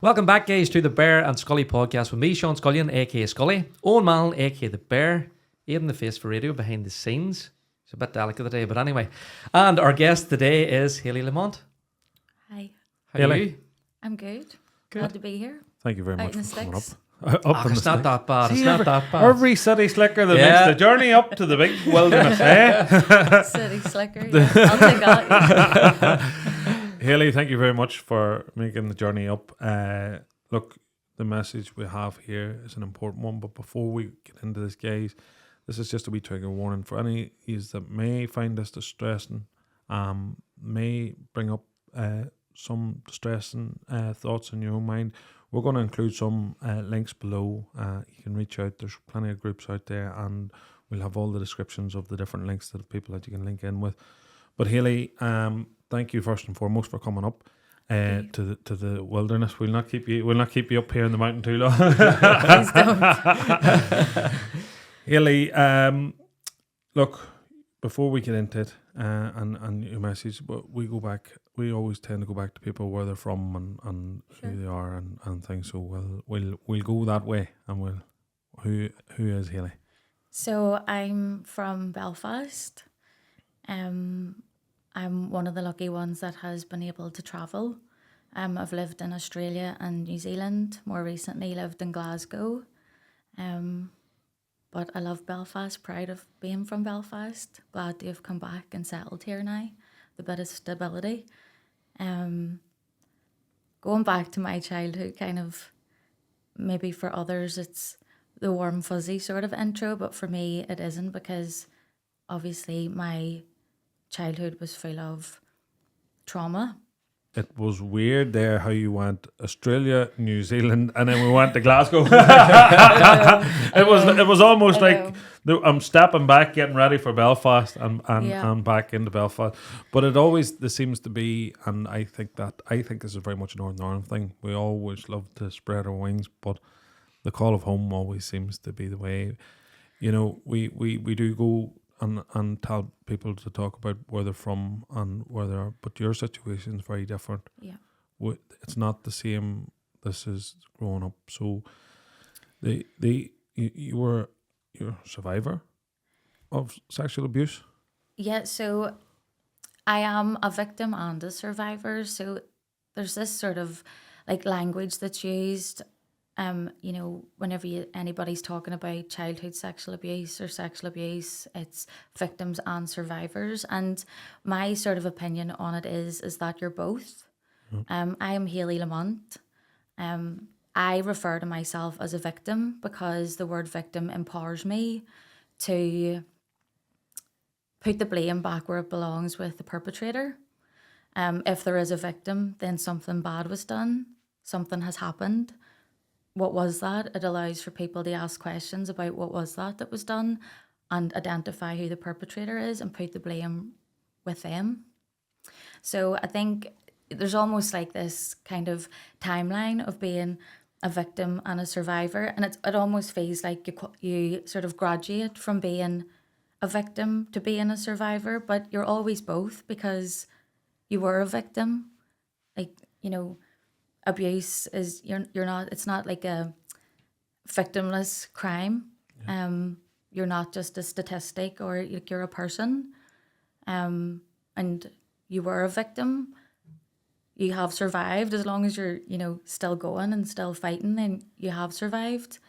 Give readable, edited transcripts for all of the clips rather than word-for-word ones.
Welcome back, guys, to the Bear and Scully podcast with me, Sean Scullion, aka Scully, Owen Mallon, aka the Bear, Aidan the face for radio behind the scenes. It's a bit delicate today, but anyway. And our guest today is Haileigh Lamont. Hi. How are you? I'm good. Glad to be here. Thank you very Out much in for the coming up. sticks. It's not that bad. It's not that bad. Every city slicker that Yeah. makes the journey up to the big wilderness, eh? City slicker. Yeah. I'll take that. Haileigh, thank you very much for making the journey up. Look, the message we have here is an important one, but before we get into this, guys, this is just a wee trigger warning for any of that may find this distressing, may bring up some distressing thoughts in your own mind. We're going to include some links below. You can reach out. There's plenty of groups out there, and we'll have all the descriptions of the different links to the people that you can link in with. But Haileigh, thank you first and foremost for coming up to the wilderness. We'll not keep you up here in the mountain too long. Please don't. Haileigh, look, before we get into it and your message, we always tend to go back to people where they're from and Sure. who they are and things. So we'll go that way, and who is Haileigh? So I'm from Belfast. I'm one of the lucky ones that has been able to travel. I've lived in Australia and New Zealand. More recently lived in Glasgow. But I love Belfast, proud of being from Belfast. Glad to have come back and settled here now. The bit of stability. Going back to my childhood, kind of, maybe for others it's the warm fuzzy sort of intro, but for me it isn't, because obviously my childhood was full of trauma. It was weird there how you went Australia, New Zealand, and then we went to Glasgow. It was almost like I'm stepping back, getting ready for Belfast, and back into Belfast. But there seems to be, and I think this is very much a Northern Ireland thing. We always love to spread our wings, but the call of home always seems to be the way. You know, we do go and tell people to talk about where they're from and where they are, but your situation is very different. Yeah. It's not the same. This is growing up. So, you're a survivor of sexual abuse. Yeah, so I am a victim and a survivor. So there's this sort of like language that's used. You know, whenever anybody's talking about childhood sexual abuse or sexual abuse, it's victims and survivors. And my sort of opinion on it is that you're both. I am Haileigh Lamont. I refer to myself as a victim because the word victim empowers me to put the blame back where it belongs with the perpetrator. If there is a victim, then something bad was done, something has happened. What was that? It allows for people to ask questions about what was that was done and identify who the perpetrator is and put the blame with them. So I think there's almost like this kind of timeline of being a victim and a survivor, and it almost feels like you sort of graduate from being a victim to being a survivor, but you're always both because you were a victim. Like, you know, abuse is you're not, it's not like a victimless crime. You're not just a statistic, or you're a person, and you were a victim. You have survived. As long as you're still going and still fighting, then you have survived.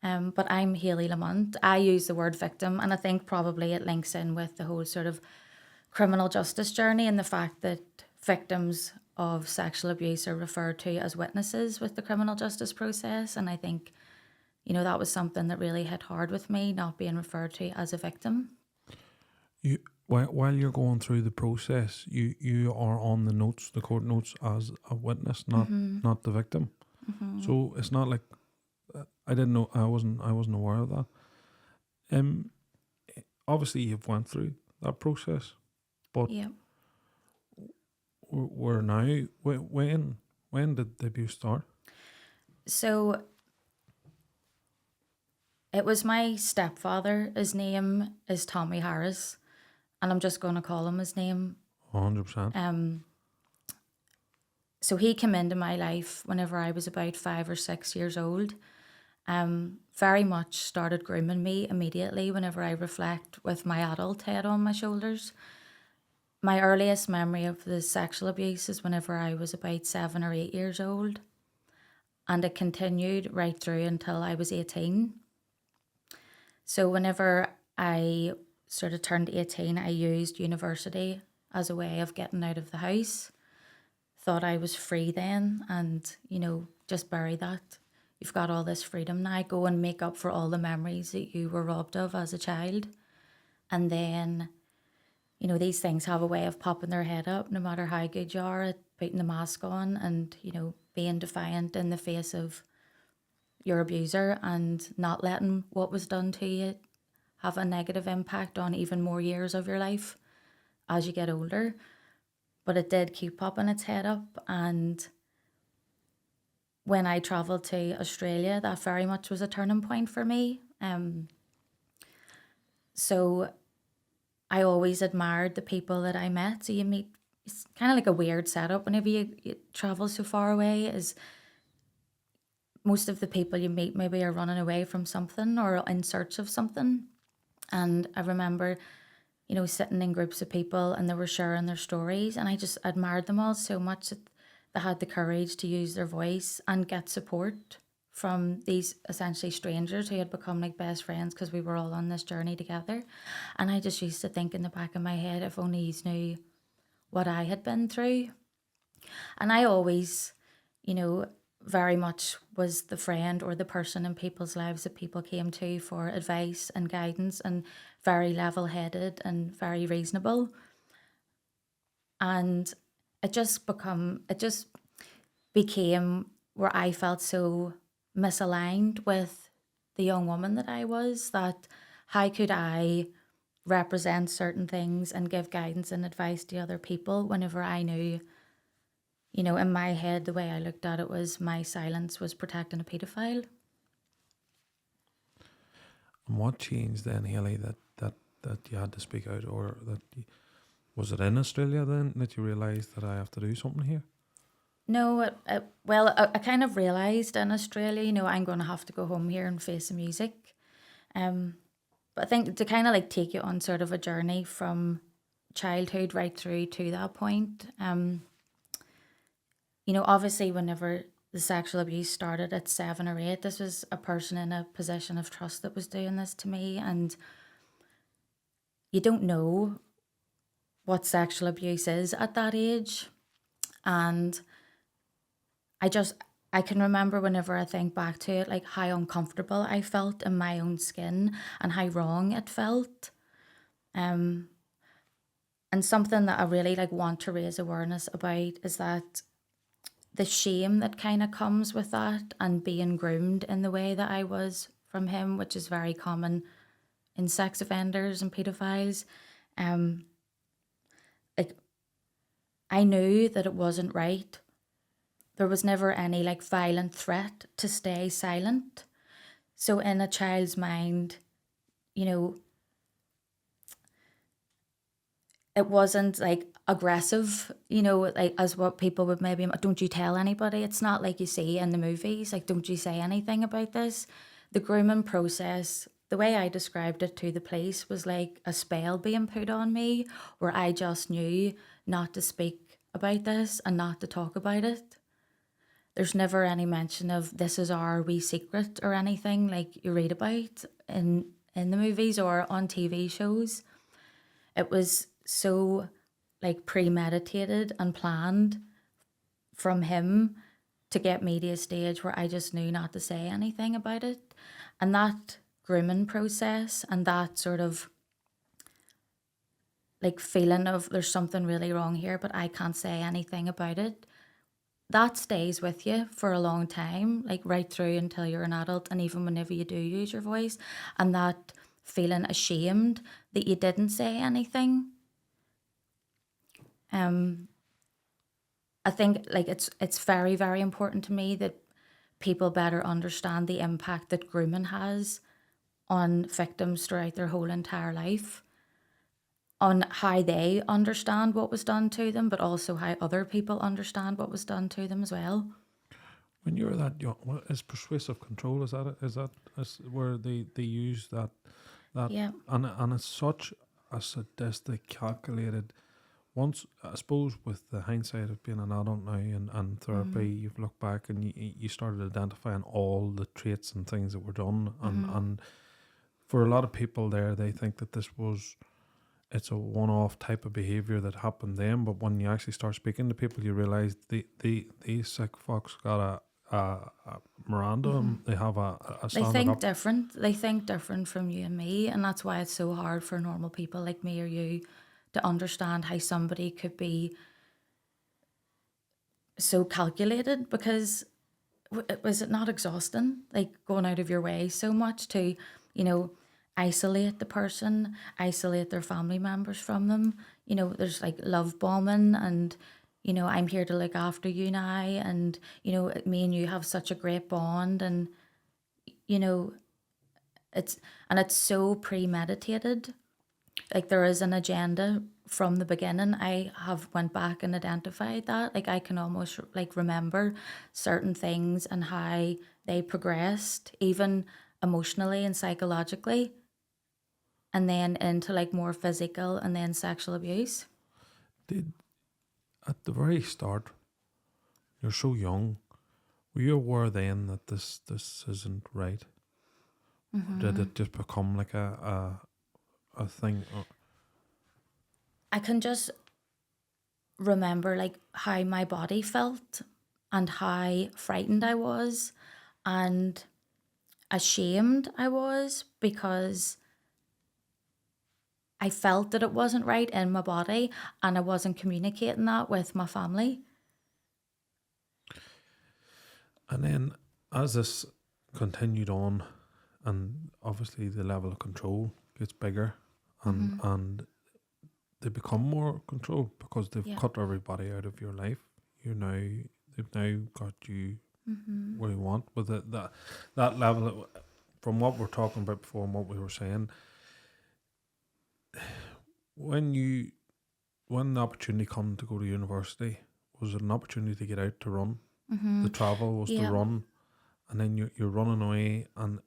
But I'm Haileigh Lamont. I use the word victim, and I think probably it links in with the whole sort of criminal justice journey and the fact that victims of sexual abuse are referred to as witnesses with the criminal justice process. And I think, that was something that really hit hard with me, not being referred to as a victim. While you're going through the process, you are on the court notes as a witness, not the victim. Mm-hmm. So it's not like I didn't know. I wasn't aware of that. Obviously you've went through that process, but yeah. We're now. When did the abuse start? So it was my stepfather. His name is Tommy Harris, and I'm just going to call him his name. 100%. So he came into my life whenever I was about 5 or 6 years old. Very much started grooming me immediately whenever I reflect with my adult head on my shoulders. My earliest memory of the sexual abuse is whenever I was about 7 or 8 years old. And it continued right through until I was 18. So whenever I sort of turned 18, I used university as a way of getting out of the house. Thought I was free then, and, just bury that. You've got all this freedom now. Go and make up for all the memories that you were robbed of as a child. And then, these things have a way of popping their head up no matter how good you are at putting the mask on and, being defiant in the face of your abuser and not letting what was done to you have a negative impact on even more years of your life as you get older. But it did keep popping its head up, and when I travelled to Australia, that very much was a turning point for me. So I always admired the people that I met. So you meet, it's kind of like a weird setup whenever you travel so far away, is most of the people you meet maybe are running away from something or in search of something. And I remember, sitting in groups of people and they were sharing their stories, and I just admired them all so much that they had the courage to use their voice and get support from these essentially strangers who had become like best friends because we were all on this journey together. And I just used to think in the back of my head, if only you knew what I had been through. And I always, very much was the friend or the person in people's lives that people came to for advice and guidance, and very level-headed and very reasonable. And it just became where I felt so misaligned with the young woman that I was, that how could I represent certain things and give guidance and advice to other people whenever I knew, in my head, the way I looked at it was my silence was protecting a paedophile. And what changed then, Haileigh, that you had to speak out, or was it in Australia then that you realised that I have to do something here? No, I kind of realised in Australia, I'm going to have to go home here and face the music. But I think to kind of like take you on sort of a journey from childhood right through to that point. Obviously whenever the sexual abuse started at 7 or 8, this was a person in a position of trust that was doing this to me, and you don't know what sexual abuse is at that age. And I can remember whenever I think back to it, like how uncomfortable I felt in my own skin and how wrong it felt. And something that I really want to raise awareness about is that the shame that kind of comes with that and being groomed in the way that I was from him, which is very common in sex offenders and pedophiles. I knew that it wasn't right. There was never any violent threat to stay silent. So in a child's mind, it wasn't aggressive, as what people would maybe, don't you tell anybody. It's not like you see in the movies, don't you say anything about this. The grooming process, the way I described it to the police, was like a spell being put on me where I just knew not to speak about this and not to talk about it. There's never any mention of this is our wee secret or anything like you read about in the movies or on TV shows. It was so premeditated and planned from him to get me to a stage where I just knew not to say anything about it. And that grooming process and that sort of feeling of there's something really wrong here, but I can't say anything about it, that stays with you for a long time, right through until you're an adult, and even whenever you do use your voice, and that feeling ashamed that you didn't say anything. I think it's very, very important to me that people better understand the impact that grooming has on victims throughout their whole entire life. on how they understand what was done to them, but also how other people understand what was done to them as well. When you're that young, what is persuasive control? Is that it? Is where they use that Yeah. and it's such a sadistic, calculated. Once I suppose with the hindsight of being an adult now and therapy, you've looked back and you started identifying all the traits and things that were done, and for a lot of people there, they think that it's a one-off type of behaviour that happened then. But when you actually start speaking to people, you realise these sick fucks got a Miranda. They have a They standard think up. different. They think different from you and me, and that's why it's so hard for normal people like me or you to understand how somebody could be so calculated. Because was it not exhausting, like going out of your way so much to, isolate the person, isolate their family members from them? There's like love bombing, and I'm here to look after you now, and me and you have such a great bond, and you know it's so premeditated. Like there is an agenda from the beginning. I have went back and identified that. Like I can almost like remember certain things and how they progressed, even emotionally and psychologically, and then into like more physical and then sexual abuse. Did at the very start, you're so young. Were you aware then that this isn't right? Or did it just become like a thing? I can just remember like how my body felt and how frightened I was and ashamed I was, because I felt that it wasn't right in my body and I wasn't communicating that with my family. And then as this continued on, and obviously the level of control gets bigger, and they become more control because they've Yeah. cut everybody out of your life. They've now got you where you want with it. That level from what we're talking about before and what we were saying. When the opportunity come to go to university, was it an opportunity to get out to run? The travel was to Yeah. run, and then you're running away, and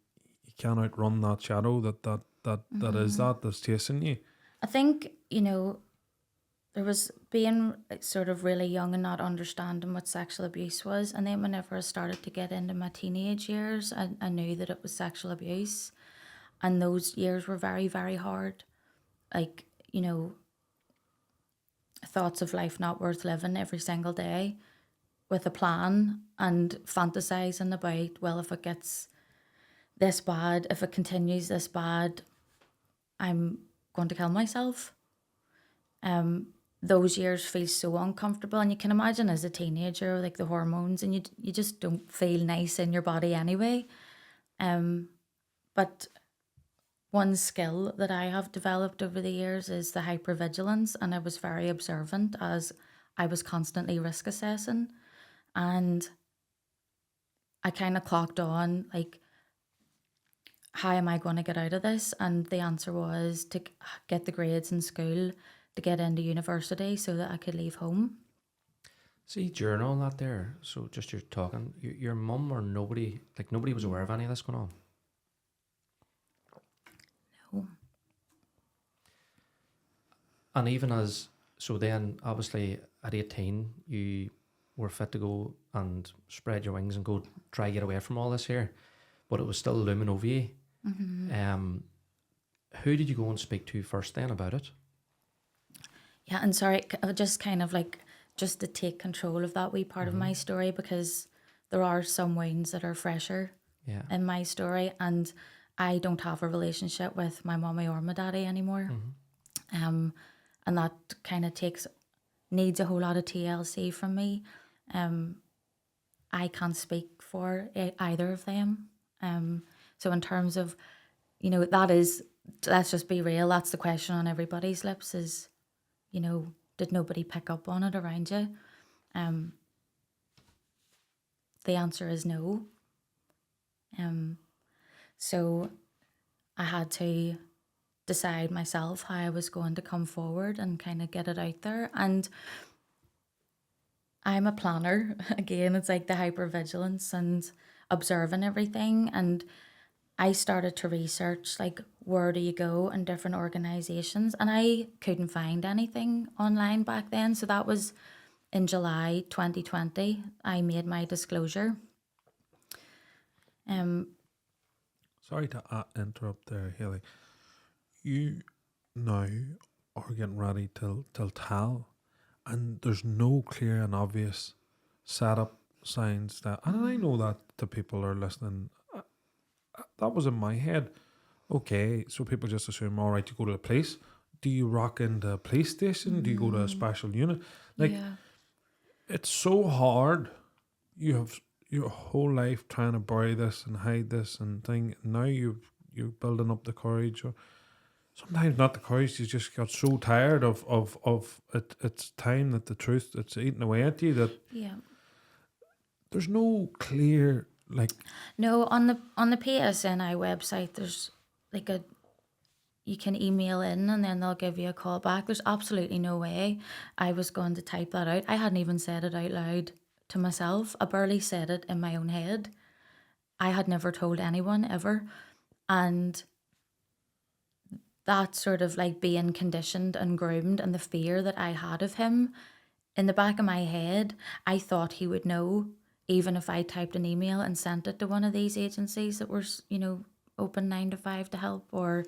you can't outrun that shadow that is that's chasing you. I think, there was being like, sort of really young and not understanding what sexual abuse was. And then whenever I started to get into my teenage years, I knew that it was sexual abuse. And those years were very, very hard. Like, thoughts of life not worth living every single day with a plan and fantasizing about, well, if it gets this bad, if it continues this bad, I'm going to kill myself. Those years feel so uncomfortable, and you can imagine as a teenager, like the hormones, and you just don't feel nice in your body anyway. But one skill that I have developed over the years is the hypervigilance, and I was very observant as I was constantly risk assessing, and I kind of clocked on like, how am I going to get out of this? And the answer was to get the grades in school to get into university so that I could leave home. See, during all that there, so just you're talking, your mum or nobody, like nobody was aware of any of this going on? No. And even so then obviously at 18, you were fit to go and spread your wings and go try get away from all this here, but it was still looming over you. Who did you go and speak to first then about it? Yeah, and sorry, just kind of like just to take control of that wee part of my story, because there are some wounds that are fresher Yeah. in my story, and I don't have a relationship with my mommy or my daddy anymore. And that kind of needs a whole lot of TLC from me. I can't speak for either of them. So in terms of, that is, let's just be real, that's the question on everybody's lips is, did nobody pick up on it around you? The answer is no. So I had to decide myself how I was going to come forward and kind of get it out there. And I'm a planner. Again, it's like the hypervigilance and observing everything. And I started to research like where do you go in different organizations, and I couldn't find anything online back then. So that was in July 2020. I made my disclosure. Sorry to interrupt there, Haileigh. You now are getting ready to tell, and there's no clear and obvious setup signs that, and I know that the people are listening. That was in my head. Okay, so people just assume, all right, you go to the police. Do you rock into a police station? Do you go to a special unit? Like, Yeah. it's so hard. You have your whole life trying to bury this and hide this and thing. Now you're building up the courage, or sometimes not the courage. You just got so tired of it. It's time that the truth it's eating away at you. That Yeah. there's no clear like. No, on the PSNI website, there's like you can email in and then they'll give you a call back. There's absolutely no way I was going to type that out. I hadn't even said it out loud to myself. I barely said it in my own head. I had never told anyone ever. And that sort of like being conditioned and groomed and the fear that I had of him, in the back of my head, I thought he would know, even if I typed an email and sent it to one of these agencies that were, open 9 to 5 to help, or,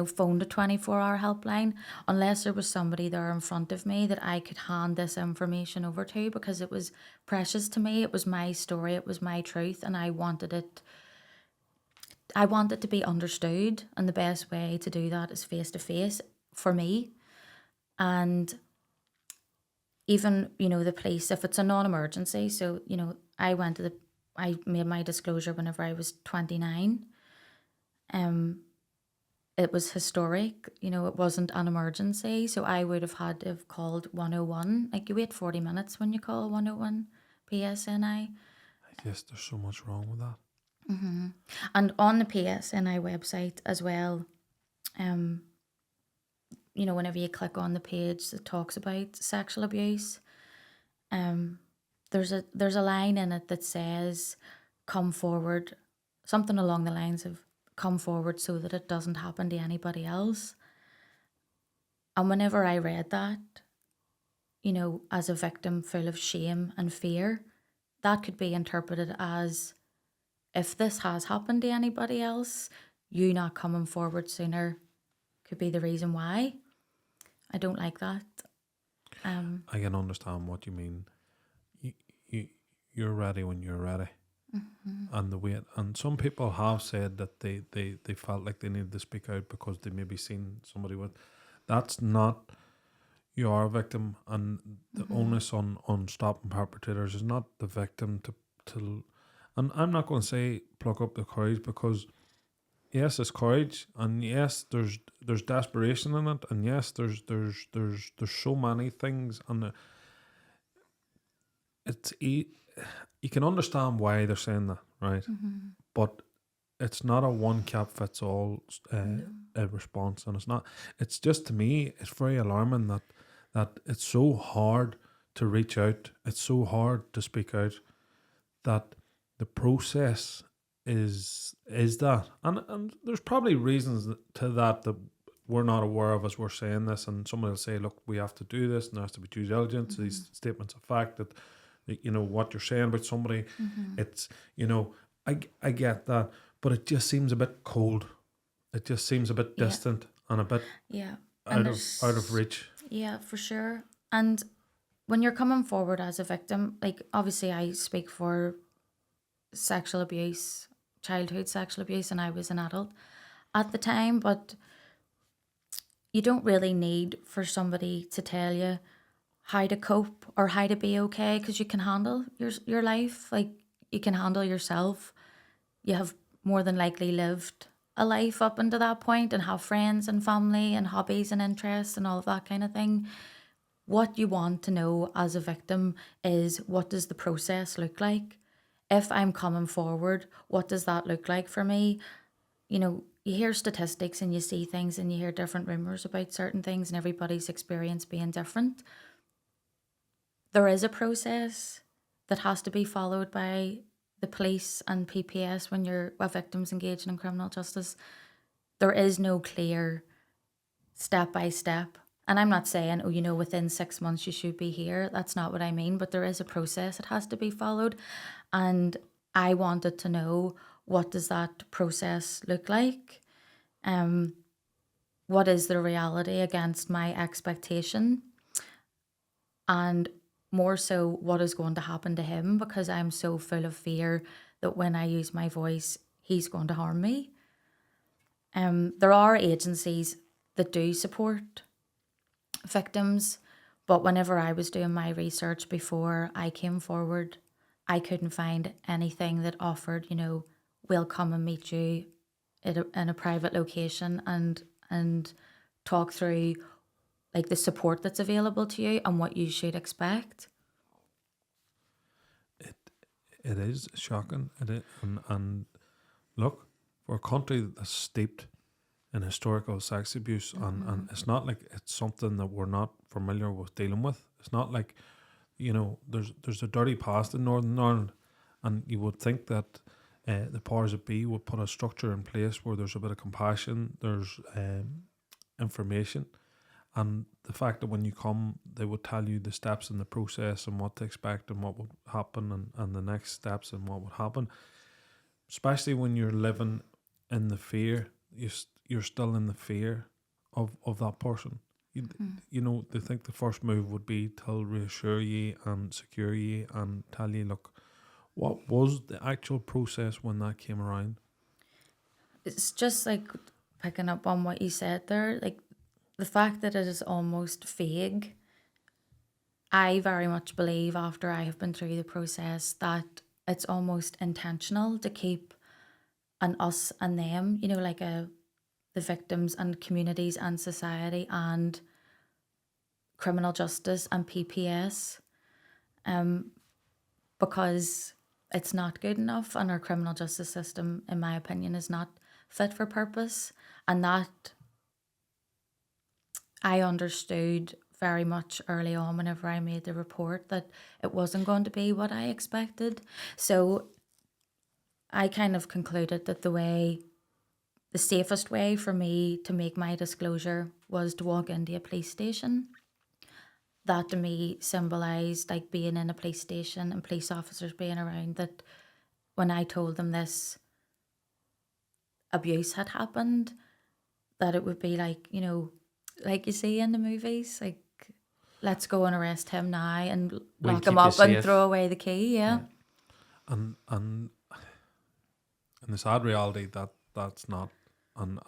phoned a 24-hour helpline, unless there was somebody there in front of me that I could hand this information over to, because it was precious to me. It was my story. It was my truth. And I wanted it to be understood. And the best way to do that is face to face for me. And even, the police, if it's a non-emergency. So, I made my disclosure whenever I was 29. It was historic, it wasn't an emergency. So I would have had to have called 101. Like, you wait 40 minutes when you call 101 PSNI. Yes, there's so much wrong with that. Mm-hmm. And on the PSNI website as well, whenever you click on the page that talks about sexual abuse, there's a line in it that says, come forward, something along the lines of, come forward so that it doesn't happen to anybody else. And whenever I read that, as a victim full of shame and fear, that could be interpreted as, if this has happened to anybody else, you not coming forward sooner could be the reason why. I don't like that. I can understand what you mean. You're ready when you're ready. Mm-hmm. And the wait. And some people have said that they felt like they needed to speak out because they maybe seen somebody with. That's not. You are a victim, and the onus on stopping perpetrators is not the victim to. And I'm not going to say pluck up the courage, because yes, it's courage, and yes, there's desperation in it, and yes, there's so many things, and you can understand why they're saying that, right? Mm-hmm. But it's not a one cap fits all response, and it's not. It's just, to me, it's very alarming that it's so hard to reach out. It's so hard to speak out. That the process is that, and there's probably reasons to that we're not aware of as we're saying this, and somebody will say, look, we have to do this, and there has to be due diligence. These statements of fact that what you're saying about somebody, it's I get that, but it just seems a bit cold. It just seems a bit distant and a bit out of reach. Yeah, for sure. And when you're coming forward as a victim, like, obviously I speak for sexual abuse, childhood sexual abuse, and I was an adult at the time, but you don't really need for somebody to tell you how to cope or how to be okay, because you can handle your life. Like, you can handle yourself. You have more than likely lived a life up until that point and have friends and family and hobbies and interests and all of that kind of thing. What you want to know as a victim is, what does the process look like? If I'm coming forward, what does that look like for me? you hear statistics and you see things and you hear different rumors about certain things and everybody's experience being different. There is a process that has to be followed by the police and PPS when you're a victim's engaged in criminal justice. There is no clear step by step. And I'm not saying, oh, you know, within 6 months you should be here. That's not what I mean. But there is a process that has to be followed. And I wanted to know, what does that process look like? What is the reality against my expectation? And more so, what is going to happen to him? Because I'm so full of fear that when I use my voice, he's going to harm me. There are agencies that do support victims, but whenever I was doing my research before I came forward, I couldn't find anything that offered, you know, we'll come and meet you in a private location and talk through like the support that's available to you and what you should expect. It is shocking. It is, and look, for a country that's steeped in historical sex abuse, and it's not like it's something that we're not familiar with dealing with. It's not like, you know, there's a dirty past in Northern Ireland, and you would think that the powers that be would put a structure in place where there's a bit of compassion, there's information, and the fact that when you come, they would tell you the steps in the process and what to expect and what would happen and the next steps and what would happen. Especially when you're living in the fear, you're still in the fear of that person. You know, they think the first move would be to reassure you and secure you and tell you, look, what was the actual process when that came around? It's just like picking up on what you said there, like the fact that it is almost vague. I very much believe, after I have been through the process, that it's almost intentional to keep an us and them, you know, like the victims and communities and society and criminal justice and PPS, because it's not good enough, and our criminal justice system, in my opinion, is not fit for purpose. And that I understood very much early on whenever I made the report, that it wasn't going to be what I expected. So I kind of concluded that the safest way for me to make my disclosure was to walk into a police station. That to me symbolised like being in a police station and police officers being around, that when I told them this abuse had happened, that it would be like, you know, like you see in the movies, like, let's go and arrest him now and We'll lock him keep you up and safe. throw away the key. Yeah. And the sad reality that's not, and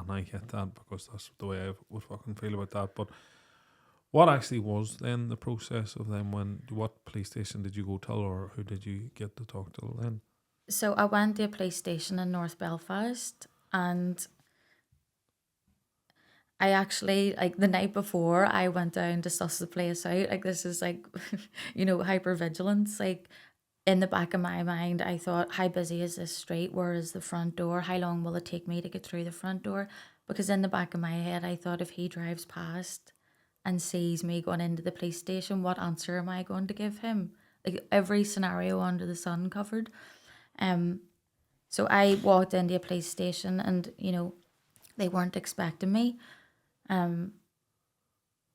I get that, because that's the way I would fucking feel about that. But what actually was then the process of them? What police station did you go to, or who did you get to talk to then? So I went to a police station in North Belfast, and I actually, like the night before, I went down to suss the place out. Like, this is like, you know, hypervigilance. Like, in the back of my mind, I thought, how busy is this street? Where is the front door? How long will it take me to get through the front door? Because in the back of my head, I thought, if he drives past and sees me going into the police station, what answer am I going to give him? Like, every scenario under the sun covered. So I walked into a police station, and, you know, they weren't expecting me.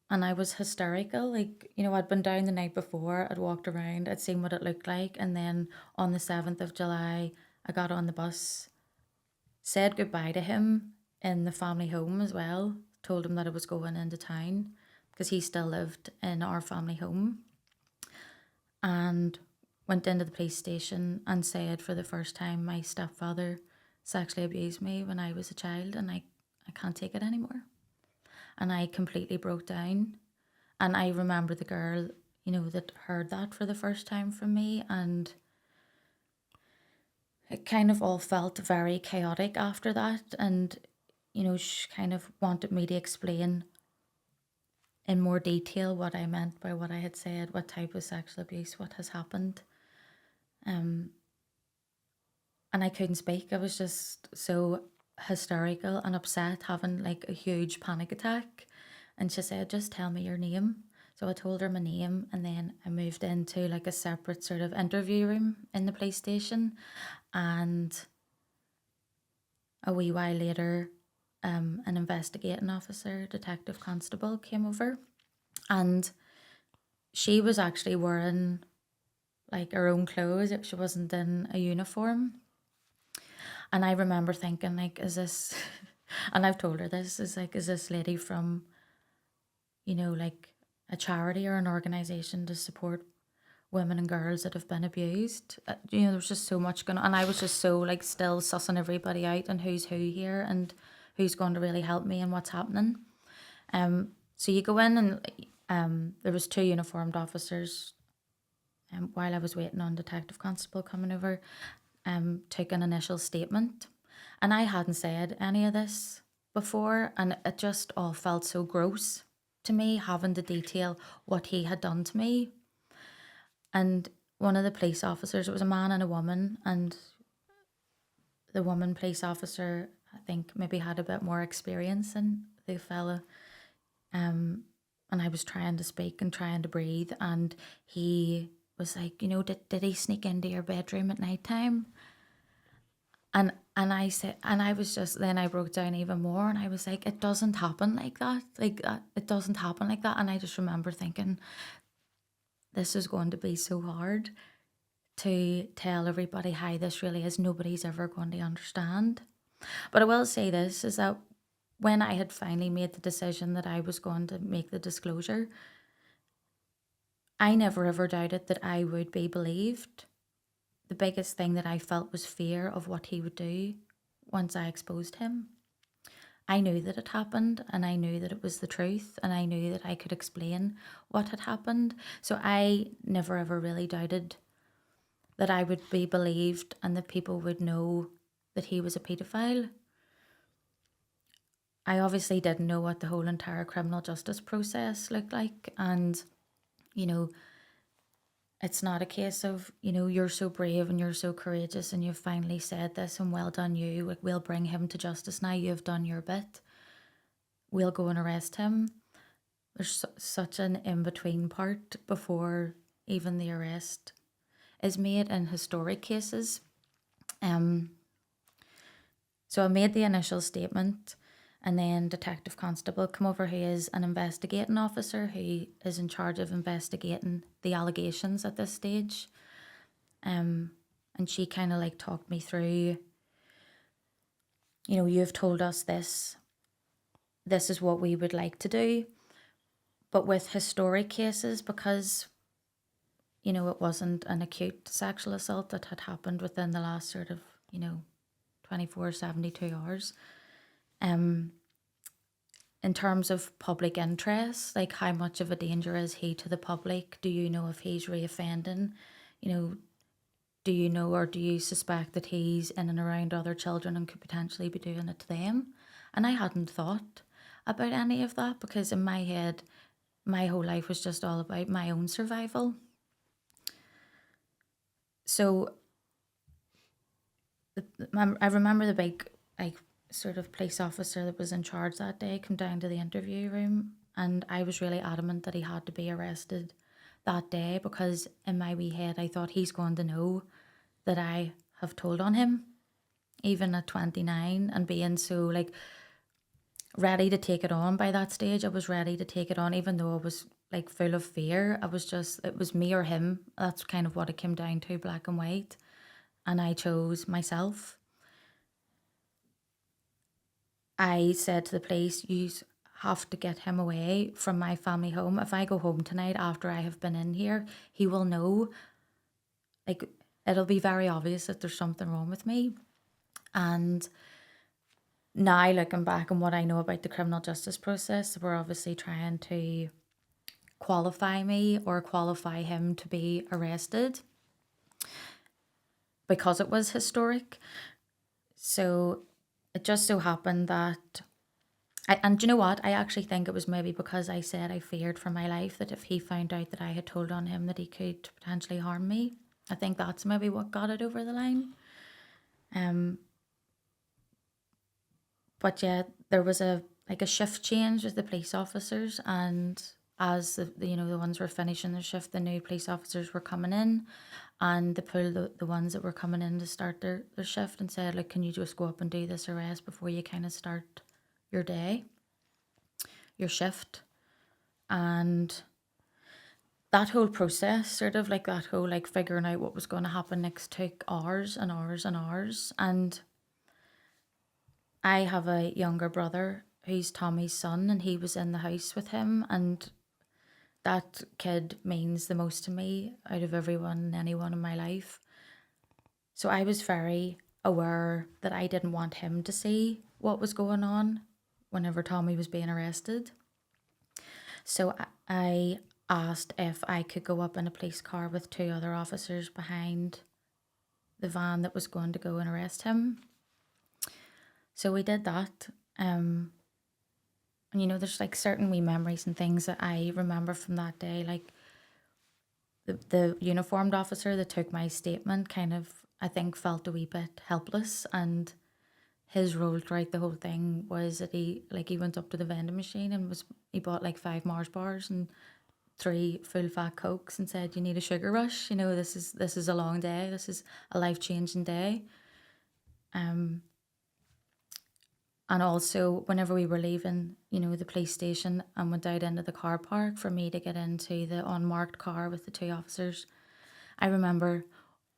And I was hysterical. Like, you know, I'd been down the night before, I'd walked around, I'd seen what it looked like. And then on the 7th of July, I got on the bus, said goodbye to him in the family home as well, told him that I was going into town because he still lived in our family home, and went into the police station and said for the first time, my stepfather sexually abused me when I was a child, and I can't take it anymore. And I completely broke down. And I remember the girl, you know, that heard that for the first time from me, and it kind of all felt very chaotic after that. And, you know, she kind of wanted me to explain in more detail what I meant by what I had said, what type of sexual abuse, what has happened. And I couldn't speak. I was just so hysterical and upset, having like a huge panic attack. And she said, just tell me your name. So I told her my name, and then I moved into like a separate sort of interview room in the police station. And a wee while later, an investigating officer, detective constable, came over, and she was actually wearing like her own clothes. She wasn't in a uniform. And I remember thinking, like, is this, and I've told her this, is like, is this lady from, like a charity or an organisation to support women and girls that have been abused? There was just so much going on. And I was just so like still sussing everybody out and who's who here and who's going to really help me and what's happening. So you go in, and there was 2 uniformed officers. While I was waiting on detective constable coming over, took an initial statement, and I hadn't said any of this before, and it just all felt so gross to me, having to detail what he had done to me. And one of the police officers, it was a man and a woman, and the woman police officer, I think, maybe had a bit more experience than the fella. And I was trying to speak and trying to breathe, and he was like, did he sneak into your bedroom at night time? And I said, and I was just, then I broke down even more, and I was like, it doesn't happen like that. It doesn't happen like that. And I just remember thinking, this is going to be so hard to tell everybody how this really is. Nobody's ever going to understand. But I will say this, is that when I had finally made the decision that I was going to make the disclosure, I never ever doubted that I would be believed. The biggest thing that I felt was fear of what he would do once I exposed him. I knew that it happened, and I knew that it was the truth, and I knew that I could explain what had happened. So I never ever really doubted that I would be believed and that people would know that he was a paedophile. I obviously didn't know what the whole entire criminal justice process looked like, and it's not a case of, you're so brave and you're so courageous and you've finally said this and well done you. Like, we'll bring him to justice now. You've done your bit. We'll go and arrest him. There's such an in-between part before even the arrest is made in historic cases. So I made the initial statement, and then Detective Constable come over, who is an investigating officer who is in charge of investigating the allegations at this stage. And she kind of like talked me through, you've told us this is what we would like to do. But with historic cases, because, it wasn't an acute sexual assault that had happened within the last sort of, 24, 72 hours, in terms of public interest, like how much of a danger is he to the public? Do you know if he's reoffending? Do you know, or do you suspect that he's in and around other children and could potentially be doing it to them? And I hadn't thought about any of that, because in my head, my whole life was just all about my own survival. So I remember the big, like, sort of police officer that was in charge that day come down to the interview room, and I was really adamant that he had to be arrested that day, because in my wee head I thought, he's going to know that I have told on him, even at 29, and being so like ready to take it on. By that stage I was ready to take it on, even though I was like full of fear. I was just, it was me or him. That's kind of what it came down to, black and white, and I chose myself. I said to the police, you have to get him away from my family home. If I go home tonight after I have been in here, he will know, like, it'll be very obvious that there's something wrong with me. And now looking back on what I know about the criminal justice process, we're obviously trying to qualify me or qualify him to be arrested because it was historic. So it just so happened that, and do you know what? I actually think it was maybe because I said I feared for my life, that if he found out that I had told on him, that he could potentially harm me. I think that's maybe what got it over the line. But yeah, there was a shift change with the police officers, and as the ones were finishing their shift, the new police officers were coming in, and they pulled the ones that were coming in to start their shift and said, like, can you just go up and do this arrest before you kind of start your day, your shift. And that whole process, sort of like that whole like figuring out what was going to happen next, took hours and hours and hours. And I have a younger brother who's Tommy's son, and he was in the house with him, and that kid means the most to me out of everyone and anyone in my life. So I was very aware that I didn't want him to see what was going on whenever Tommy was being arrested. So I asked if I could go up in a police car with 2 other officers behind the van that was going to go and arrest him. So we did that. And there's like certain wee memories and things that I remember from that day. Like the uniformed officer that took my statement kind of, I think, felt a wee bit helpless, and his role throughout the whole thing was that he went up to the vending machine and he bought like 5 Mars bars and 3 full fat Cokes and said, you need a sugar rush, this is a long day, this is a life-changing day. And also, whenever we were leaving, the police station and went out into the car park for me to get into the unmarked car with the 2 officers, I remember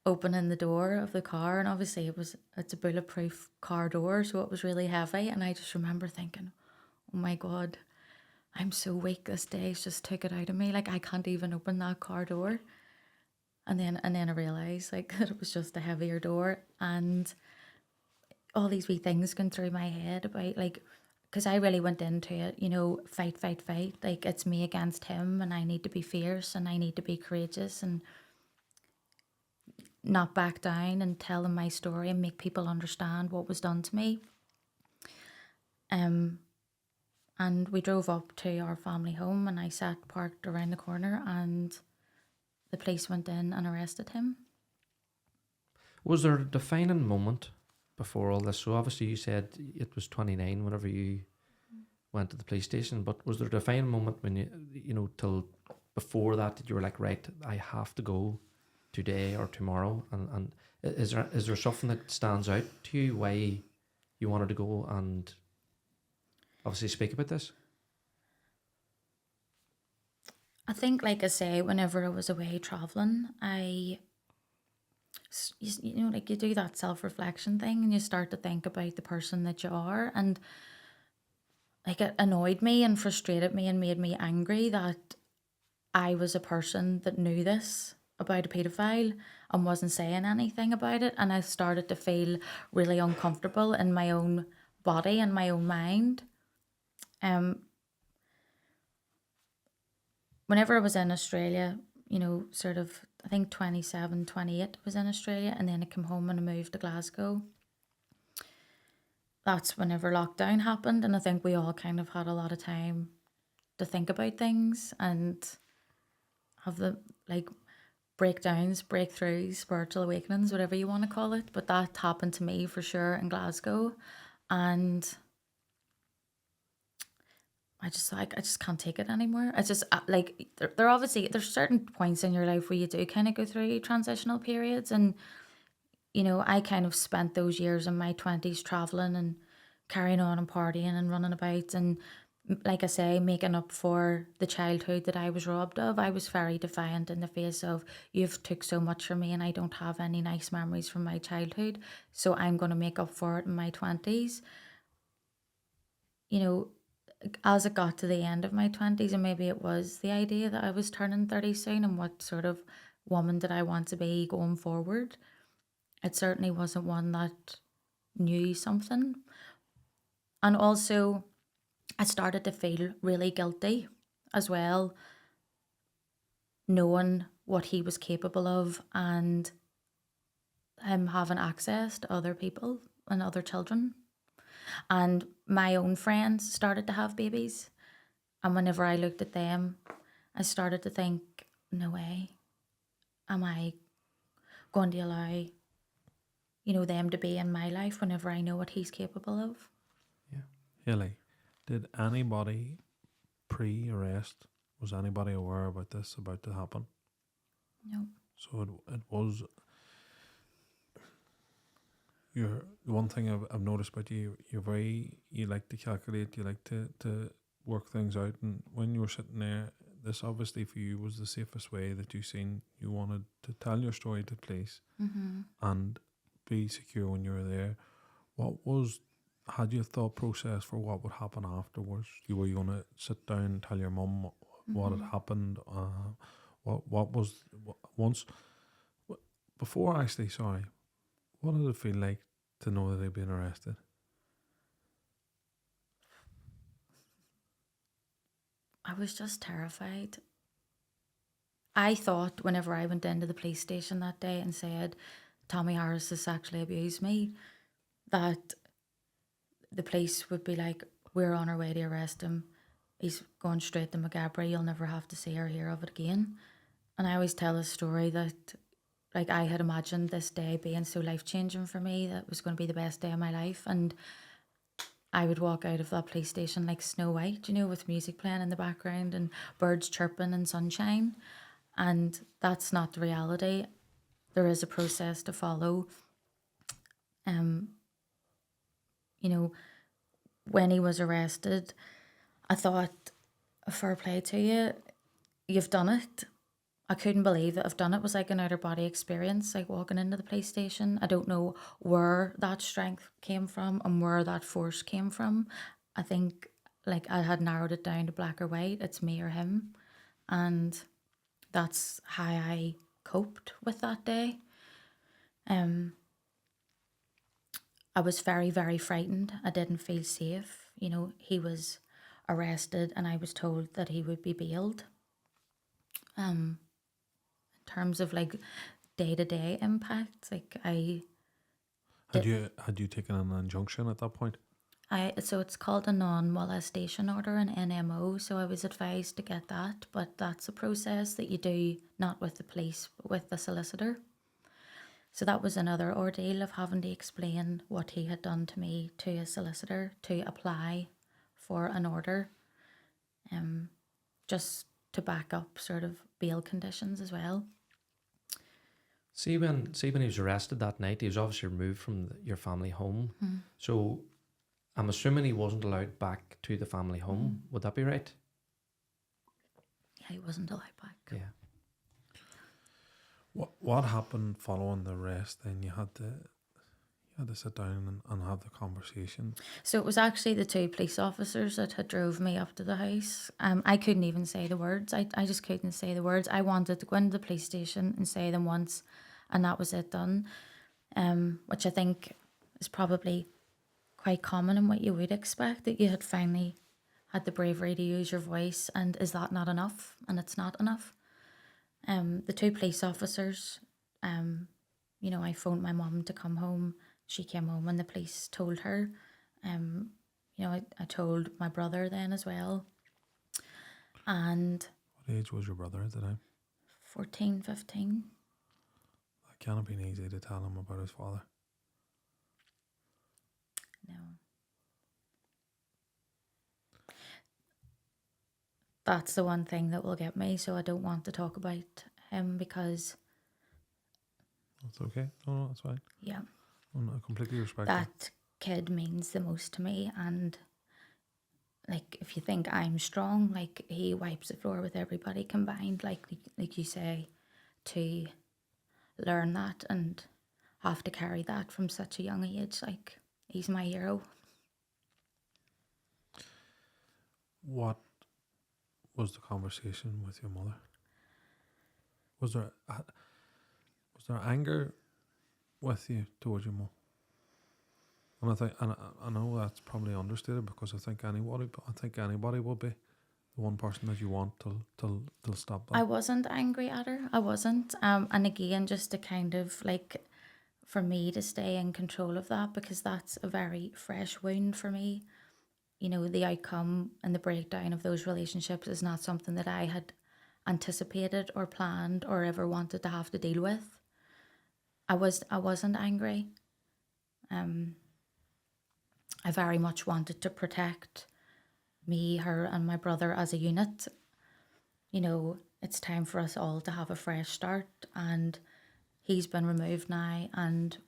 opening the door of the car, and obviously it's a bulletproof car door, so it was really heavy. And I just remember thinking, oh my God, I'm so weak. This day's just took it out of me. Like, I can't even open that car door. And then I realised like that it was just a heavier door, and all these wee things going through my head about like, because I really went into it, fight, like it's me against him, and I need to be fierce and I need to be courageous and not back down and tell them my story and make people understand what was done to me. And we drove up to our family home, and I sat parked around the corner, and the police went in and arrested him. Was there a defining moment before all this? So obviously you said it was 29 whenever you went to the police station, but was there a defining moment when till before that you were like, right, I have to go today or tomorrow? And is there something that stands out to you why you wanted to go and obviously speak about this? I think, like I say, whenever I was away traveling, like you do that self-reflection thing, and you start to think about the person that you are, and like it annoyed me and frustrated me and made me angry that I was a person that knew this about a paedophile and wasn't saying anything about it. And I started to feel really uncomfortable in my own body and my own mind. Whenever I was in Australia, sort of, I think 27, 28 was in Australia, and then I came home and I moved to Glasgow. That's whenever lockdown happened, and I think we all kind of had a lot of time to think about things and have the like breakdowns, breakthroughs, spiritual awakenings, whatever you want to call it. But that happened to me for sure in Glasgow, and I just can't take it anymore. It's just like there obviously there's certain points in your life where you do kind of go through transitional periods, and I kind of spent those years in my 20s traveling and carrying on and partying and running about, and like I say, making up for the childhood that I was robbed of. I was very defiant in the face of, you've took so much from me and I don't have any nice memories from my childhood, so I'm going to make up for it in my 20s. As it got to the end of my 20s, and maybe it was the idea that I was turning 30 soon, and what sort of woman did I want to be going forward, it certainly wasn't one that knew something. And also, I started to feel really guilty as well, knowing what he was capable of and him having access to other people and other children. And my own friends started to have babies. And whenever I looked at them, I started to think, no way am I going to allow, them to be in my life whenever I know what he's capable of. Yeah. Haileigh, did anybody pre-arrest, was anybody aware about this about to happen? No. So it was. The one thing I've noticed about you, you like to calculate, you like to work things out, and when you were sitting there, this obviously for you was the safest way that you seen. You wanted to tell your story to police and be secure when you were there. Had you a thought process for what would happen afterwards? Were you going to sit down and tell your mum what had happened? Before actually, sorry, what did it feel like to know that they'd been arrested? I was just terrified. I thought whenever I went into the police station that day and said, Tommy Harris has sexually abused me, that the police would be like, we're on our way to arrest him. He's going straight to McGabry. You'll never have to see or hear of it again. And I always tell a story that like I had imagined this day being so life-changing for me, that it was going to be the best day of my life. And I would walk out of that police station like Snow White, you know, with music playing in the background and birds chirping and sunshine. And that's not the reality. There is a process to follow. You know, when he was arrested, I thought, fair play to you, you've done it. I couldn't believe that I've done it. It was like an outer body experience, like walking into the police station. I don't know where that strength came from and where that force came from. I think like I had narrowed it down to black or white. It's me or him. And that's how I coped with that day. I was very, very frightened. I didn't feel safe. You know, he was arrested and I was told that he would be bailed. In terms of like day-to-day impact, like Had you taken an injunction at that point? so it's called a non-molestation order, an NMO, so I was advised to get that, but that's a process that you do not with the police but with the solicitor. So that was another ordeal of having to explain what he had done to me to a solicitor to apply for an order, just to back up sort of bail conditions as well. See when he was arrested that night, he was obviously removed from your family home. So I'm assuming he wasn't allowed back to the family home. Would that be right? Yeah, he wasn't allowed back. Yeah. What happened following the arrest? Then you had to sit down and have the conversation. So it was actually the two police officers that had drove me up to the house. I couldn't even say the words. I just couldn't say the words. I wanted to go into the police station and say them once, and that was it done. Which I think is probably quite common in what you would expect, that you had finally had the bravery to use your voice, and is that not enough? And it's not enough. The two police officers, you know, I phoned my mum to come home. She came home and the police told her. You know, I told my brother then as well. And What age was your brother at the time? 14, 15. That can't have been easy to tell him about his father. No. That's the one thing that will get me, so I don't want to talk about him because, That's okay. No, that's fine. yeah, I completely respect that kid means the most to me. And like, if you think I'm strong, like he wipes the floor with everybody combined, like you say, to learn that and have to carry that from such a young age, like he's my hero. What was the conversation with your mother? Was there anger with you towards your mum? And I know that's probably understated, because I think anybody will be the one person that you want to stop that. I wasn't angry at her. I wasn't. And again, just to kind of like, for me to stay in control of that, because that's a very fresh wound for me. You know, the outcome and the breakdown of those relationships is not something that I had anticipated or planned or ever wanted to have to deal with. I wasn't angry. I I very much wanted to protect me, her, and my brother as a unit. You know, it's time for us all to have a fresh start, and he's been removed now, and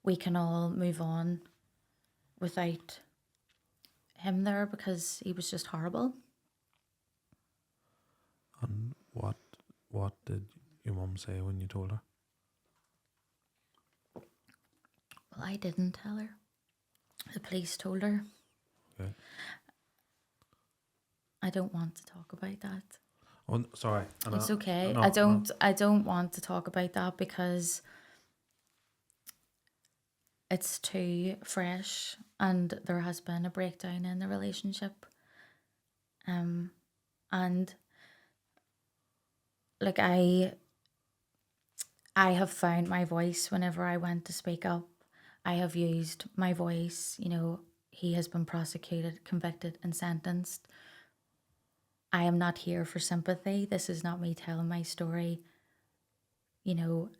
we can all move on without him there, because he was just horrible. And what did your mum say when you told her? Well, I didn't tell her. The police told her. Okay. I don't want to talk about that. Oh, sorry. It's okay. no, I don't want to talk about that because it's too fresh, and there has been a breakdown in the relationship. And like I have found my voice whenever I went to speak up. I have used my voice. You know, he has been prosecuted, convicted, and sentenced. I am not here for sympathy. This is not me telling my story, you know,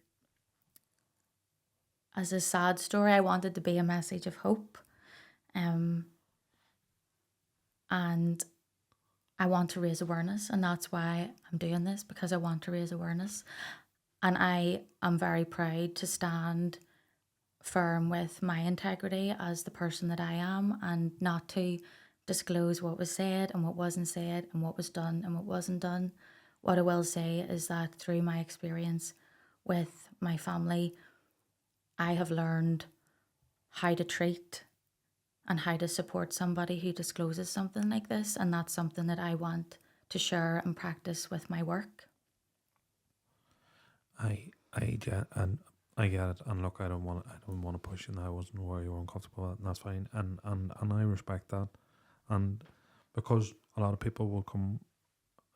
as a sad story. I wanted to be a message of hope. And I want to raise awareness, and that's why I'm doing this, because I want to raise awareness. And I am very proud to stand firm with my integrity as the person that I am, and not to disclose what was said and what wasn't said, and what was done and what wasn't done. What I will say is that through my experience with my family, I have learned how to treat and how to support somebody who discloses something like this, and that's something that I want to share and practice with my work. I get it, and look, I don't want to push you, and I wasn't aware you were uncomfortable with it, and that's fine, and I respect that, and because a lot of people will come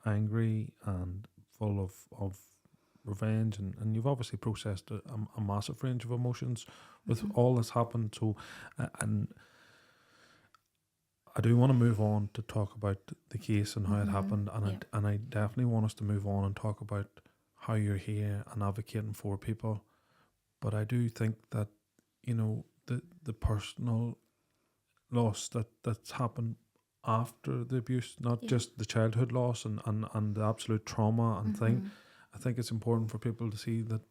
angry and full of revenge, and you've obviously processed a massive range of emotions with all that's happened. So, and I do want to move on to talk about the case and how it happened, and I definitely want us to move on and talk about how you're here and advocating for people. But I do think that, you know, the personal loss that's happened after the abuse, not just the childhood loss and the absolute trauma and thing. I think it's important for people to see that,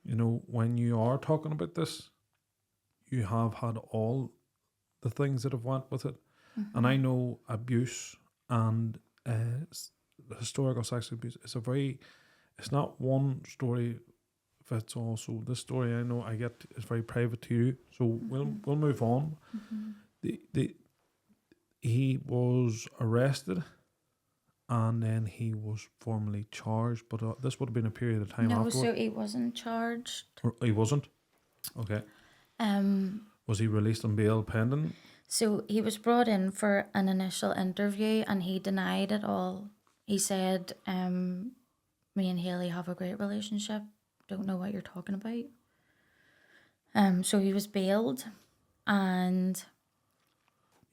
you know, when you are talking about this, you have had all the things that have went with it. And I know abuse and historical sexual abuse is it's not one story fits all. So this story I know I get is very private to you. So we'll move on. He was arrested, and then he was formally charged, but this would have been a period of time afterwards. So he wasn't charged. Or he wasn't? Okay. Was he released on bail pending? So he was brought in for an initial interview, and he denied it all. He said, me and Haileigh have a great relationship. Don't know what you're talking about. So he was bailed, and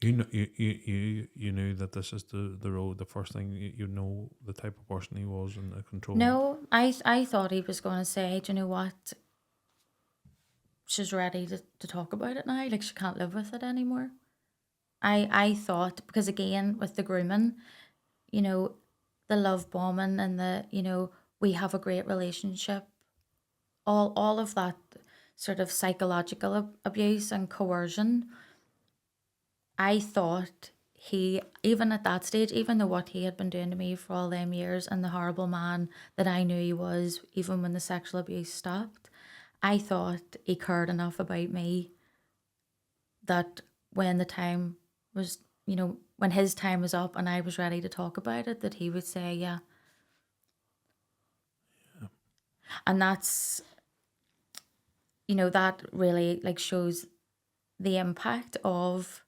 You knew that this is the road. The first thing you know the type of person he was and the control. no, I thought he was going to say, do you know what? She's ready to talk about it now. Like, she can't live with it anymore. I thought, because again, with the grooming, you know, the love bombing and the, you know, we have a great relationship, all of that sort of psychological abuse and coercion, I thought he, even at that stage, even though what he had been doing to me for all them years and the horrible man that I knew he was, even when the sexual abuse stopped, I thought he cared enough about me that when the time was, you know, when his time was up and I was ready to talk about it, that he would say, yeah. And that's, you know, that really like shows the impact of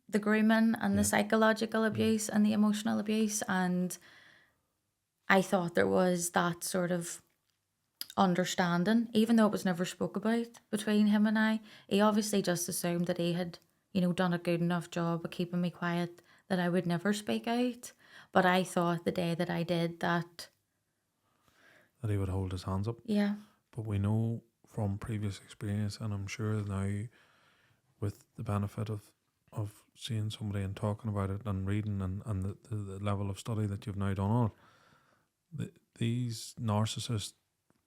the grooming and the psychological abuse and the emotional abuse. And I thought there was that sort of understanding, even though it was never spoke about between him and I. He obviously just assumed that he had, you know, done a good enough job of keeping me quiet, that I would never speak out. But I thought the day that I did that he would hold his hands up. Yeah. But we know from previous experience, and I'm sure now with the benefit of seeing somebody and talking about it and reading and the level of study that you've now done on it, these narcissists,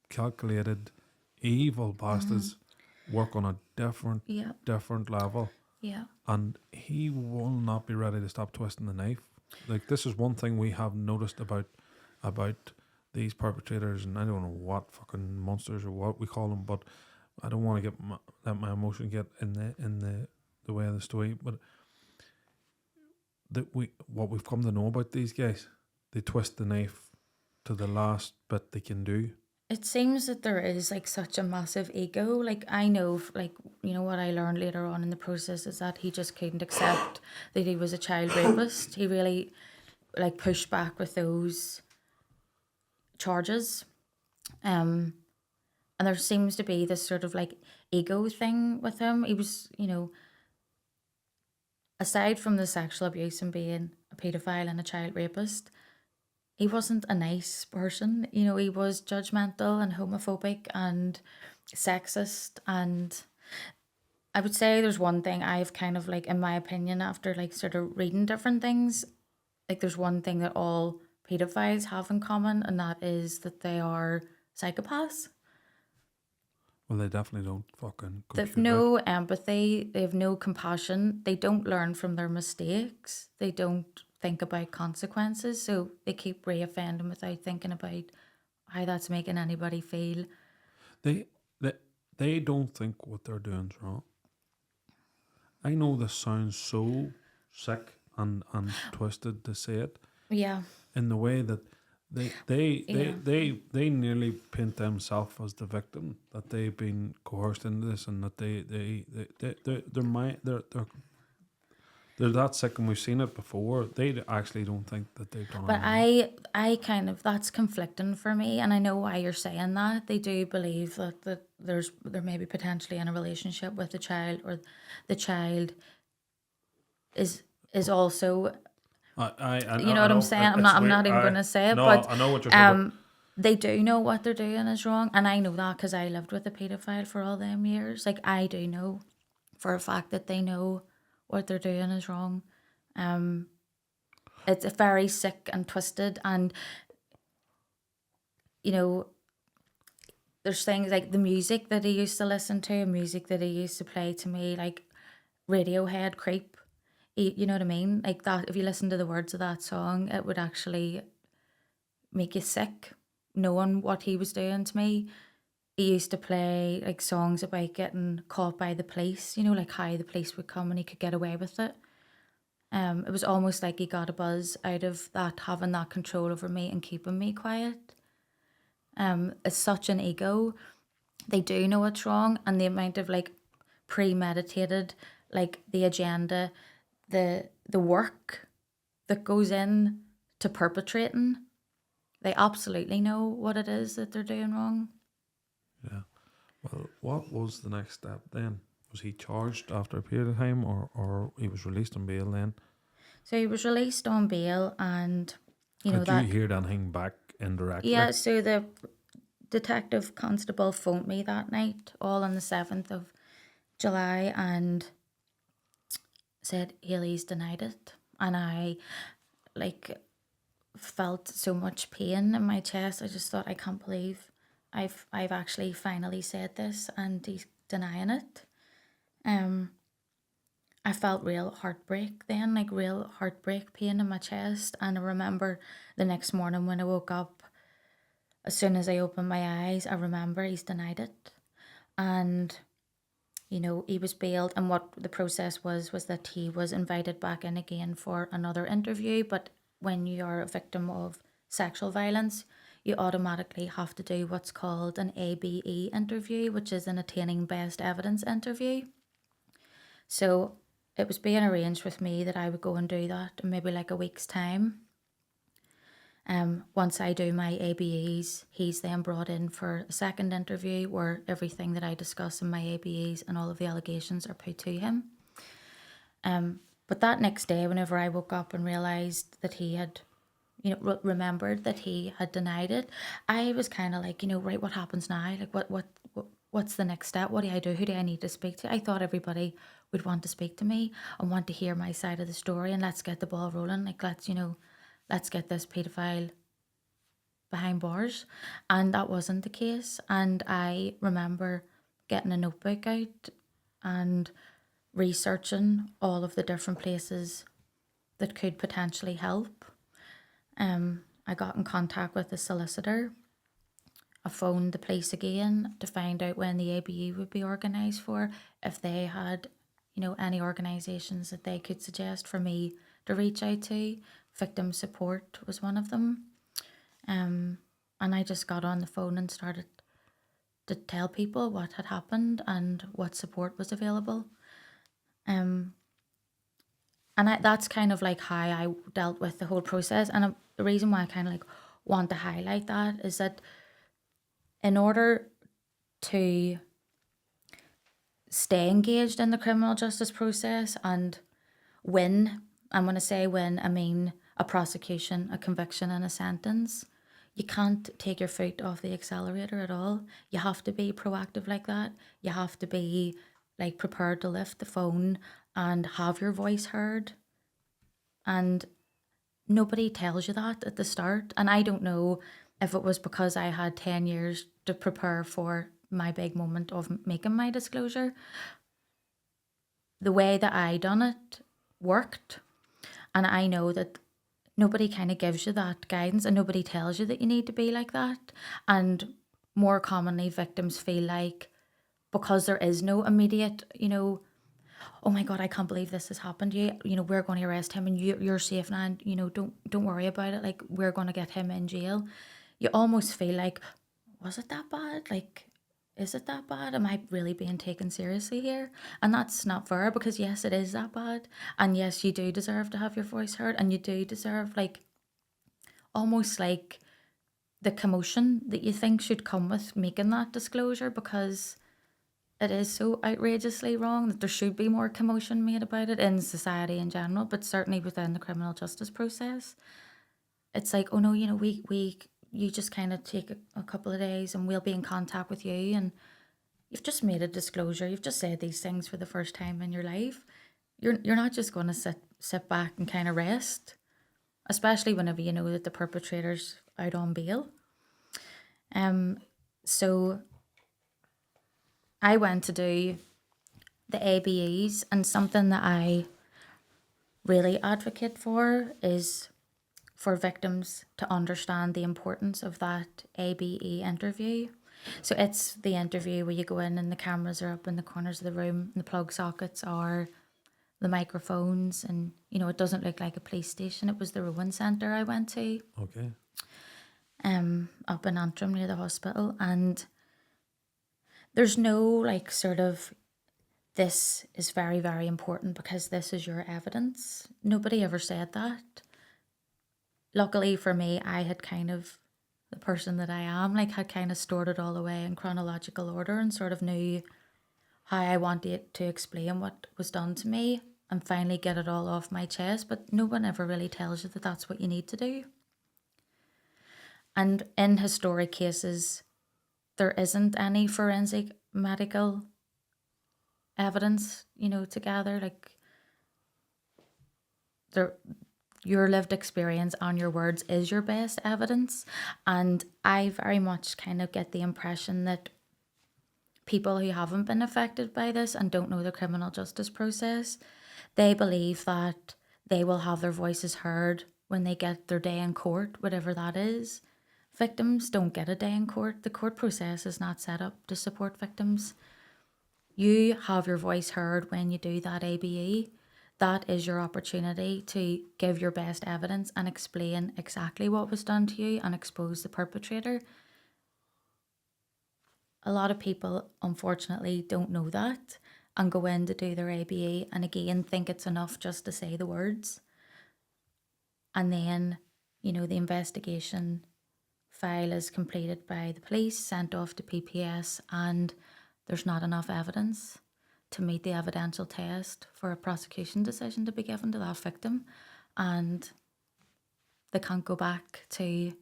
calculated, evil bastards, work on a different level. Yeah. And he will not be ready to stop twisting the knife. Like, this is one thing we have noticed about these perpetrators, and I don't know what fucking monsters or what we call them, but I don't want to let my emotion get in the way of the story. But what we've come to know about these guys, they twist the knife to the last bit they can do. It seems that there is like such a massive ego. Like, I know, like, you know, what I learned later on in the process is that he just couldn't accept that he was a child rapist. He really like pushed back with those charges. And there seems to be this sort of like ego thing with him. He was, you know, aside from the sexual abuse and being a paedophile and a child rapist, he wasn't a nice person. You know, he was judgmental and homophobic and sexist. And I would say there's one thing I've kind of like, in my opinion, after like sort of reading different things, like there's one thing that all pedophiles have in common, and that is that they are psychopaths. Well, they definitely don't fucking go They've through no empathy, they have no compassion, they don't learn from their mistakes, they don't think about consequences, so they keep reoffending without thinking about how that's making anybody feel. They don't think what they're doing is wrong. I know this sounds so sick and twisted to say it. Yeah. In the way that they nearly paint themselves as the victim, that they've been coerced into this, and that they're that sick, and we've seen it before. They actually don't think that they've done But anything. I kind of, that's conflicting for me, and I know why you're saying that. They do believe that there may be potentially in a relationship with the child, or the child is also, I you know what I'm saying? I'm not even going to say it, no, but I know what you're saying. they do know what they're doing is wrong, and I know that because I lived with a paedophile for all them years. Like, I do know for a fact that they know what they're doing is wrong. It's very sick and twisted, and you know, there's things like the music that he used to listen to, music that he used to play to me, like Radiohead, Creep. You know what I mean? Like that, if you listen to the words of that song, it would actually make you sick, knowing what he was doing to me. He used to play like songs about getting caught by the police, you know, like how the police would come and he could get away with it. It was almost like he got a buzz out of that, having that control over me and keeping me quiet. It's such an ego. They do know it's wrong, and the amount of like premeditated, like the agenda, the work that goes in to perpetrating, they absolutely know what it is that they're doing wrong. Yeah. Well, what was the next step then? Was he charged after a period of time, or he was released on bail then? So he was released on bail, and you know Did that. you hear anything back indirectly? Yeah, so the detective constable phoned me that night, all on the 7th of July, and said Hailey's denied it. And I like felt so much pain in my chest. I just thought, I can't believe I've actually finally said this and he's denying it. I felt real heartbreak then, like real heartbreak pain in my chest. And I remember the next morning when I woke up, as soon as I opened my eyes, I remember he's denied it. And, you know, he was bailed, and what the process was that he was invited back in again for another interview. But when you are a victim of sexual violence, you automatically have to do what's called an ABE interview, which is an attaining best evidence interview. So it was being arranged with me that I would go and do that in maybe like a week's time. Once I do my ABEs, he's then brought in for a second interview where everything that I discuss in my ABEs and all of the allegations are put to him. But that next day, whenever I woke up and realised that he had, you know, remembered that he had denied it, I was kind of like, you know, right, what happens now? Like, what's the next step? What do I do? Who do I need to speak to? I thought everybody would want to speak to me and want to hear my side of the story, and let's get the ball rolling. Like, let's get this paedophile behind bars. And that wasn't the case. And I remember getting a notebook out and researching all of the different places that could potentially help. I got in contact with the solicitor. I phoned the police again to find out when the ABE would be organised for, if they had, any organisations that they could suggest for me to reach out to. Victim support was one of them. And I just got on the phone and started to tell people what had happened and what support was available. And that's kind of like how I dealt with the whole process. And the reason why I kind of like want to highlight that is that in order to stay engaged in the criminal justice process and win, and when I say win, I mean a prosecution, a conviction, and a sentence, you can't take your foot off the accelerator at all. You have to be proactive like that. You have to be like prepared to lift the phone and have your voice heard. And nobody tells you that at the start. And I don't know if it was because I had 10 years to prepare for my big moment of making my disclosure. The way that I done it worked. And I know that nobody kind of gives you that guidance and nobody tells you that you need to be like that. And more commonly, victims feel like because there is no immediate, oh my God, I can't believe this has happened to you. We're going to arrest him and you're safe now. And, don't worry about it. Like, we're going to get him in jail. You almost feel like, was it that bad? Like, is it that bad? Am I really being taken seriously here? And that's not fair, because yes, it is that bad. And yes, you do deserve to have your voice heard, and you do deserve like almost like the commotion that you think should come with making that disclosure, because it is so outrageously wrong that there should be more commotion made about it in society in general, but certainly within the criminal justice process. It's like, oh no, you just kind of take a couple of days and we'll be in contact with you, and you've just made a disclosure. You've just said these things for the first time in your life. You're not just going to sit back and kind of rest, especially whenever you know that the perpetrator's out on bail. So I went to do the ABEs, and something that I really advocate for is for victims to understand the importance of that ABE interview. So it's the interview where you go in and the cameras are up in the corners of the room and the plug sockets are the microphones, and it doesn't look like a police station. It was the Rowan Centre I went to. Okay. Up in Antrim near the hospital, and there's no like sort of, this is very, very important because this is your evidence. Nobody ever said that. Luckily for me, I had kind of, the person that I am, like, had kind of stored it all away in chronological order and sort of knew how I wanted to explain what was done to me and finally get it all off my chest. But no one ever really tells you that that's what you need to do. And in historic cases, there isn't any forensic medical evidence, to gather. Like, your lived experience and your words is your best evidence. And I very much kind of get the impression that people who haven't been affected by this and don't know the criminal justice process, they believe that they will have their voices heard when they get their day in court, whatever that is. Victims don't get a day in court. The court process is not set up to support victims. You have your voice heard when you do that ABE. That is your opportunity to give your best evidence and explain exactly what was done to you and expose the perpetrator. A lot of people, unfortunately, don't know that and go in to do their ABE and again think it's enough just to say the words. And then, the investigation file is completed by the police, sent off to PPS, and there's not enough evidence to meet the evidential test for a prosecution decision to be given to that victim, and they can't go back to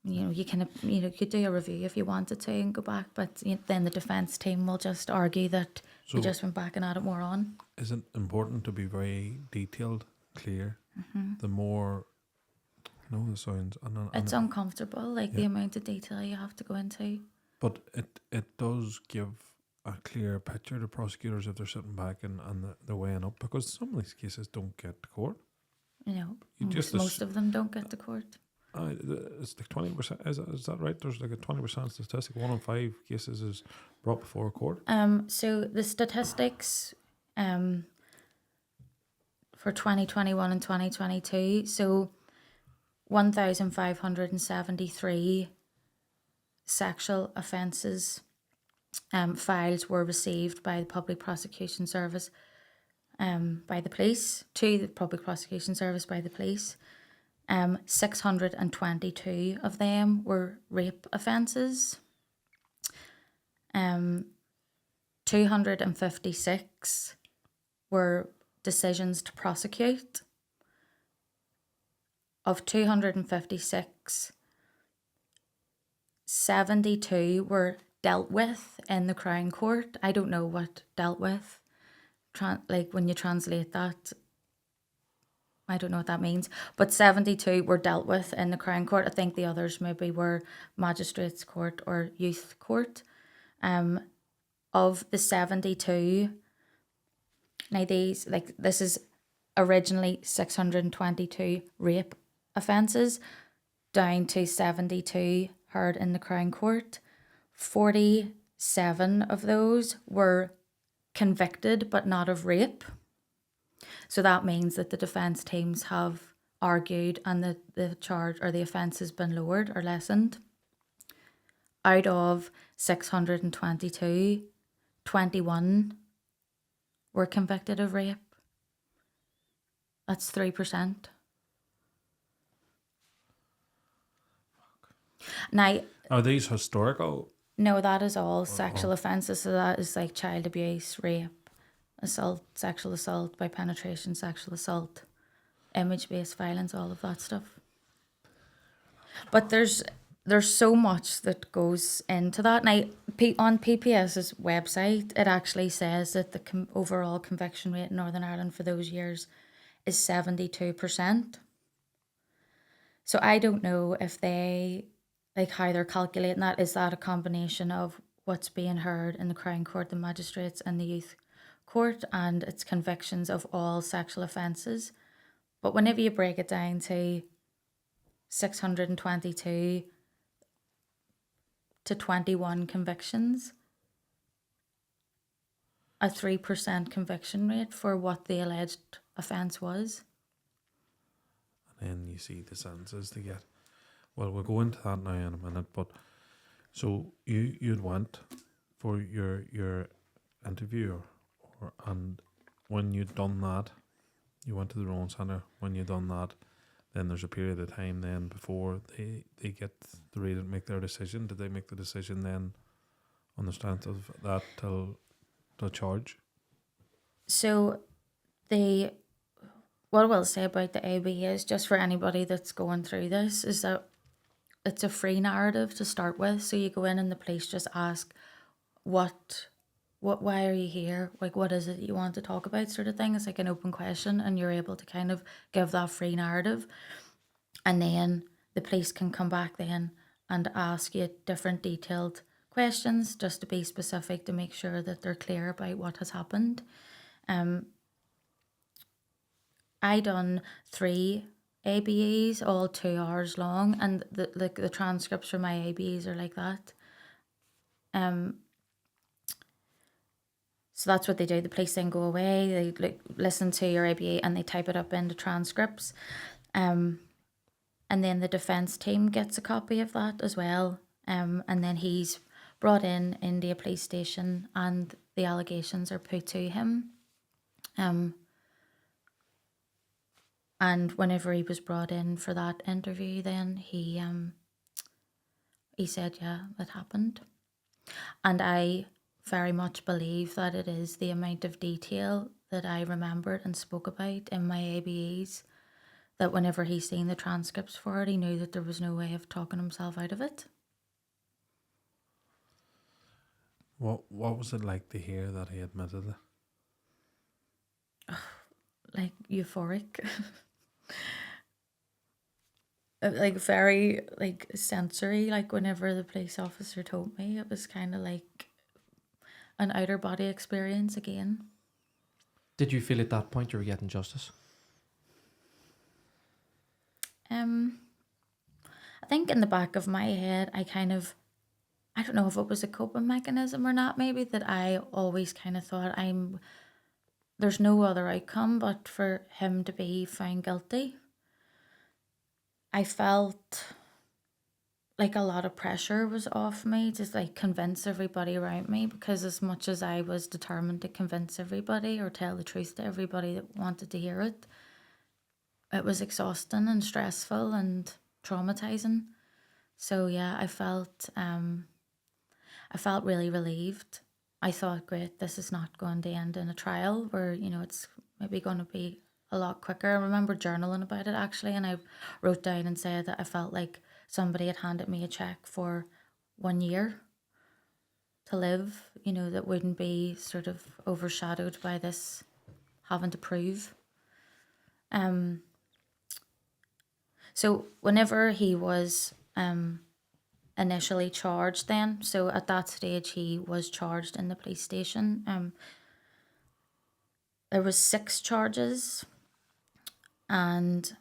you could do a review if you wanted to and go back, but then the defence team will just argue that So you just went back and added more on. is it important to be very detailed, clear? The more, it sounds, It's uncomfortable, like the Yeah. amount of detail you have to go into. but it does give a clear picture to prosecutors if they're sitting back and they're weighing up, because some of these cases don't get to court. You just Most of them don't get to court. It's like 20%. Is that right? There's like a 20% statistic. 1 in 5 cases is brought before a court. So the statistics for 2021 and 2022, so 1,573 sexual offences files were received by the Public Prosecution Service by the police, to the Public Prosecution Service by the police. 622 of them were rape offences. 256 were decisions to prosecute. Of 256, 72 were dealt with in the Crown Court. I don't know what dealt with. Like when you translate that, I don't know what that means. But 72 were dealt with in the Crown Court. I think the others maybe were Magistrates Court or Youth Court. Of the 72, now this is originally 622 rape offences, down to 72 heard in the Crown Court. 47 of those were convicted but not of rape. So that means that the defence teams have argued and the charge or the offence has been lowered or lessened. Out of 622, 21 were convicted of rape. That's 3%. Now, Are these historical? no, that is all sexual offences. So that is like child abuse, rape, assault, sexual assault by penetration, sexual assault, image-based violence, all of that stuff. But there's so much that goes into that. Now, on PPS's website, it actually says that the overall conviction rate in Northern Ireland for those years is 72%. So I don't know if they, like how they're calculating that. Is that a combination of what's being heard in the Crown Court, the Magistrates and the Youth Court, and its convictions of all sexual offences? But whenever you break it down to 622 to 21 convictions, a 3% conviction rate for what the alleged offence was. And then you see the sentences they get. Well, we'll go into that now in a minute. But so you'd went for your interview, and when you'd done that, you went to the Rowan Centre. When you'd done that, then there's a period of time then before they get the reader to make their decision. Did they make the decision then on the strength of that till charge? So what I will say about the ABA is, just for anybody that's going through this, is that it's a free narrative to start with. So you go in and the police just ask, why are you here? Like, what is it you want to talk about, sort of thing. It's like an open question, and you're able to kind of give that free narrative. And then the police can come back then and ask you different detailed questions just to be specific, to make sure that they're clear about what has happened. I done 3 ABEs, all 2 hours long, and the transcripts for my ABEs are like that. So that's what they do. The police then go away, they listen to your ABA and they type it up into transcripts. And then the defence team gets a copy of that as well. And then he's brought in the police station and the allegations are put to him. And whenever he was brought in for that interview, then he said, yeah, that happened. And I very much believe that it is the amount of detail that I remembered and spoke about in my ABEs that whenever he seen the transcripts for it, he knew that there was no way of talking himself out of it. What was it like to hear that he admitted it? Like euphoric. Like very like sensory. Like whenever the police officer told me, it was kind of like an outer body experience again. Did you feel at that point you were getting justice? I think in the back of my head, I don't know if it was a coping mechanism or not, maybe, that I always kind of thought there's no other outcome but for him to be found guilty. I felt like a lot of pressure was off me to like convince everybody around me, because as much as I was determined to convince everybody or tell the truth to everybody that wanted to hear it, it was exhausting and stressful and traumatizing. So yeah, I felt really relieved. I thought, great, this is not going to end in a trial where, it's maybe going to be a lot quicker. I remember journaling about it actually, and I wrote down and said that I felt like somebody had handed me a check for 1 year to live, that wouldn't be sort of overshadowed by this having to prove. So whenever he was initially charged then, so at that stage he was charged in the police station. There was 6 charges, and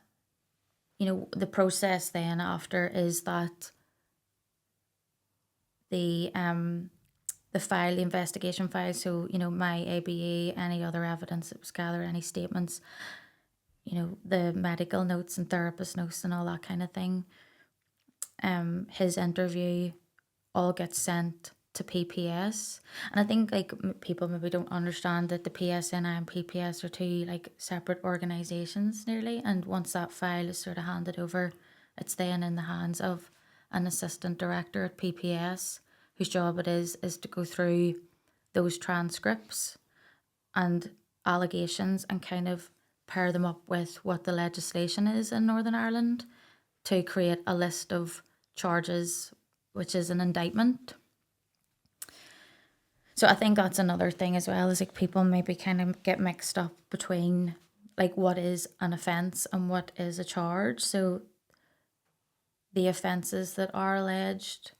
the process then after is that the file, the investigation file, so my ABE, any other evidence that was gathered, any statements, the medical notes and therapist notes and all that kind of thing, his interview all gets sent to PPS. And I think like people maybe don't understand that the PSNI and PPS are 2 like separate organizations nearly, and once that file is sort of handed over, it's then in the hands of an assistant director at PPS, whose job it is to go through those transcripts and allegations and kind of pair them up with what the legislation is in Northern Ireland to create a list of charges, which is an indictment. So I think that's another thing as well, is like people maybe kind of get mixed up between like what is an offence and what is a charge. So the offences that are alleged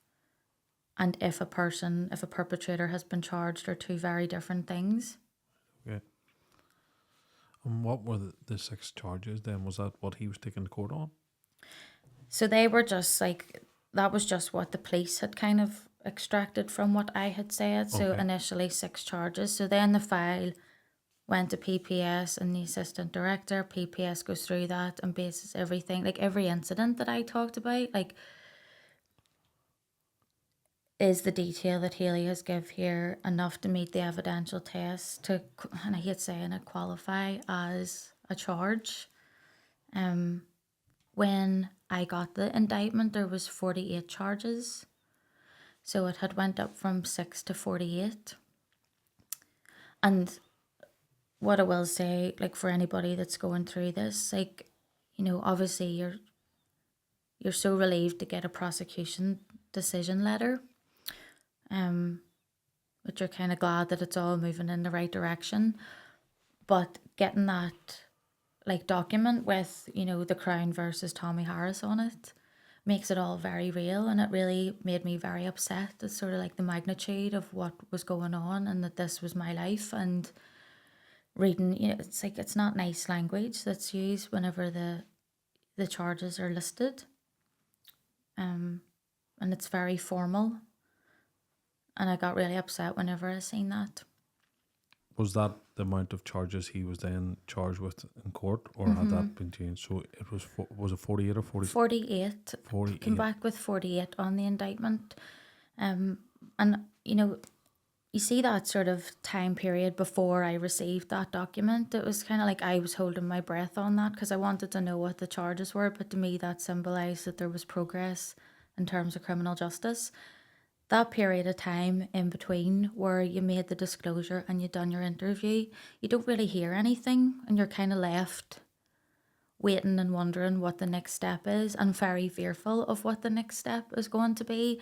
and if a perpetrator has been charged are 2 very different things. Okay. And what were the 6 charges then? Was that what he was taken to court on? So they were just like, that was just what the police had kind of extracted from what I had said. So Okay. initially 6 charges. So then the file went to PPS and the assistant director. PPS goes through that and bases everything, like every incident that I talked about, like is the detail that Haileigh has give here enough to meet the evidential test to, and I hate saying it, qualify as a charge. When I got the indictment, there was 48 charges. So it had went up from 6 to 48. And what I will say, like for anybody that's going through this, like, obviously you're so relieved to get a prosecution decision letter. But you're kind of glad that it's all moving in the right direction. But getting that like document with, the Crown versus Tommy Harris on it makes it all very real, and it really made me very upset. It's sort of like the magnitude of what was going on and that this was my life. And reading, it's like it's not nice language that's used whenever the charges are listed. And it's very formal. And I got really upset whenever I seen that. Was that the amount of charges he was then charged with in court, or had that been changed? So it was it 48 or 40? 48. 48. Came back with 48 on the indictment. And, you see that sort of time period before I received that document. It was kind of like I was holding my breath on that because I wanted to know what the charges were. But to me, that symbolised that there was progress in terms of criminal justice. That period of time in between where you made the disclosure and you done your interview, you don't really hear anything and you're kind of left waiting and wondering what the next step is, and very fearful of what the next step is going to be.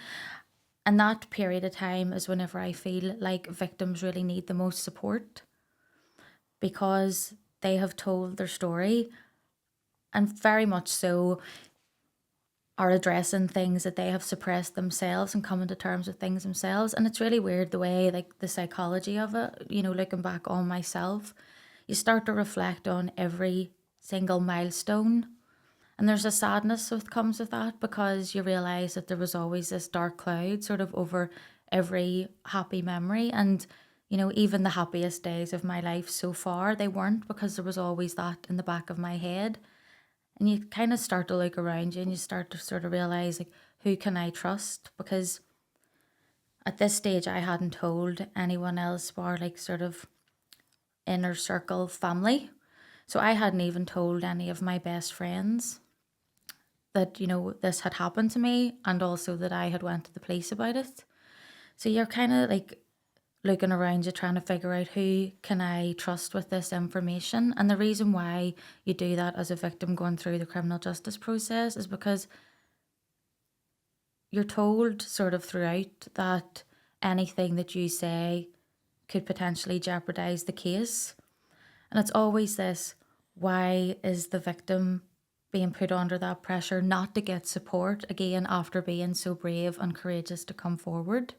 And that period of time is whenever I feel like victims really need the most support, because they have told their story, and very much so are addressing things that they have suppressed themselves and coming to terms with things themselves. And it's really weird the way, like, the psychology of it, looking back on myself, you start to reflect on every single milestone. And there's a sadness that comes with that, because you realise that there was always this dark cloud sort of over every happy memory. And, even the happiest days of my life so far, they weren't, because there was always that in the back of my head. And you kind of start to look around you and you start to sort of realise, like, who can I trust? Because at this stage, I hadn't told anyone else bar, like, sort of inner circle family. So I hadn't even told any of my best friends that, this had happened to me, and also that I had went to the police about it. So you're kind of like looking around you trying to figure out who can I trust with this information. And the reason why you do that as a victim going through the criminal justice process is because you're told sort of throughout that anything that you say could potentially jeopardize the case. And it's always this, why is the victim being put under that pressure not to get support again after being so brave and courageous to come forward?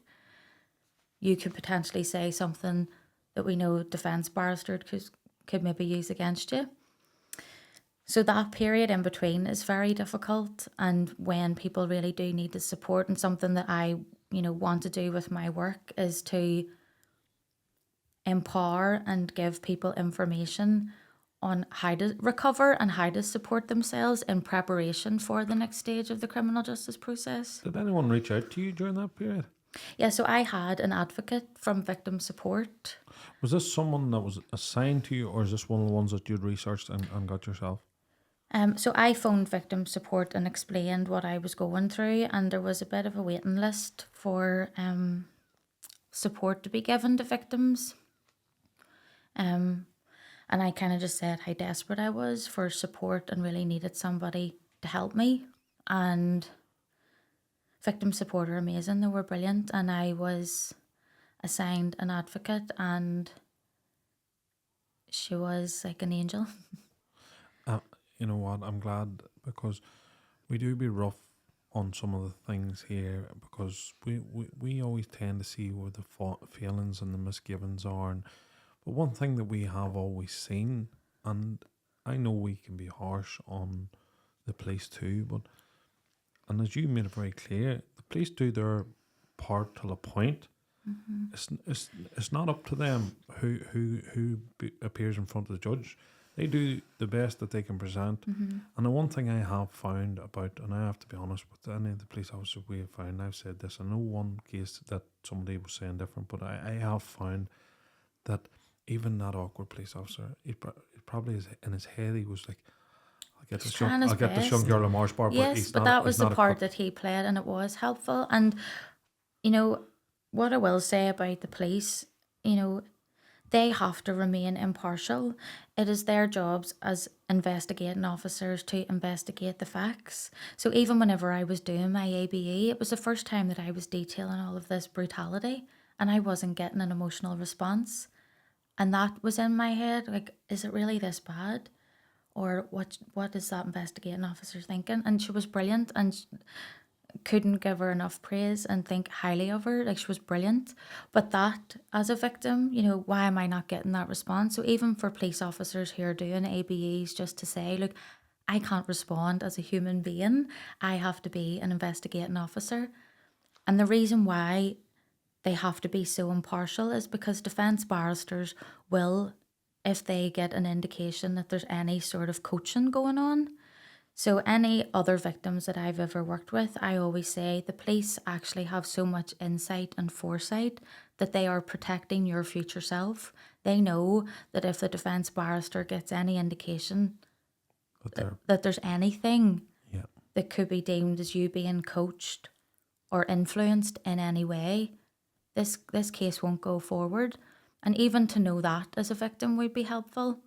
You could potentially say something that we know defence barrister could maybe use against you. So that period in between is very difficult, and when people really do need the support, and something that I, want to do with my work is to empower and give people information on how to recover and how to support themselves in preparation for the next stage of the criminal justice process. Did anyone reach out to you during that period? Yeah, so I had an advocate from victim support. Was this someone that was assigned to you, or is this one of the ones that you'd researched and got yourself? So I phoned victim support and explained what I was going through, and there was a bit of a waiting list for support to be given to victims. And I kind of just said how desperate I was for support and really needed somebody to help me. And victim support are amazing. They were brilliant. And I was assigned an advocate, and she was like an angel. You know what? I'm glad, because we do be rough on some of the things here, because we always tend to see where the feelings and the misgivings are. But one thing that we have always seen, and I know we can be harsh on the police too, and as you made it very clear, the police do their part till a point. Mm-hmm. It's not up to them who appears in front of the judge. They do the best that they can present. Mm-hmm. And the one thing I have found about, and I have to be honest with any of the police officers we have found, I've said this, I know one case that somebody was saying different, but I have found that even that awkward police officer, he probably is in his head, he was like, I'll get this young girl a Marsh bar. Yes, but that was the part that he played, and it was helpful. And, what I will say about the police, they have to remain impartial. It is their jobs as investigating officers to investigate the facts. So even whenever I was doing my ABE, it was the first time that I was detailing all of this brutality, and I wasn't getting an emotional response. And that was in my head, like, is it really this bad? Or what is that investigating officer thinking? And she was brilliant, and couldn't give her enough praise and think highly of her. Like, she was brilliant. But that, as a victim, why am I not getting that response? So even for police officers who are doing ABEs, just to say, look, I can't respond as a human being. I have to be an investigating officer. And the reason why they have to be so impartial is because defence barristers will, if they get an indication that there's any sort of coaching going on. So any other victims that I've ever worked with, I always say the police actually have so much insight and foresight that they are protecting your future self. They know that if the defence barrister gets any indication that there's anything that could be deemed as you being coached or influenced in any way, this case won't go forward. And even to know that as a victim would be helpful.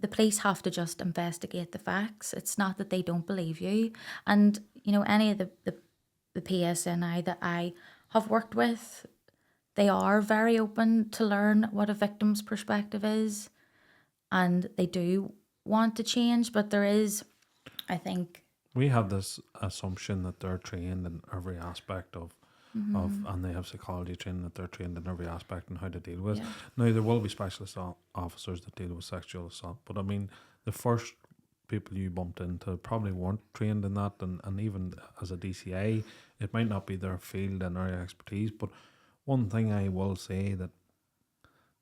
the police have to just investigate the facts. It's not that they don't believe you. And, you know, any of the PSNI that I have worked with, they are very open to learn what a victim's perspective is, and they do want to change, but there is, I think... We have this assumption that they're trained in every aspect of, and they have psychology training, that they're trained in every aspect and how to deal with. Yeah. Now, there will be specialist officers that deal with sexual assault, but I mean, the first people you bumped into probably weren't trained in that, and even as a DCA, it might not be their field and area expertise, but one thing I will say, that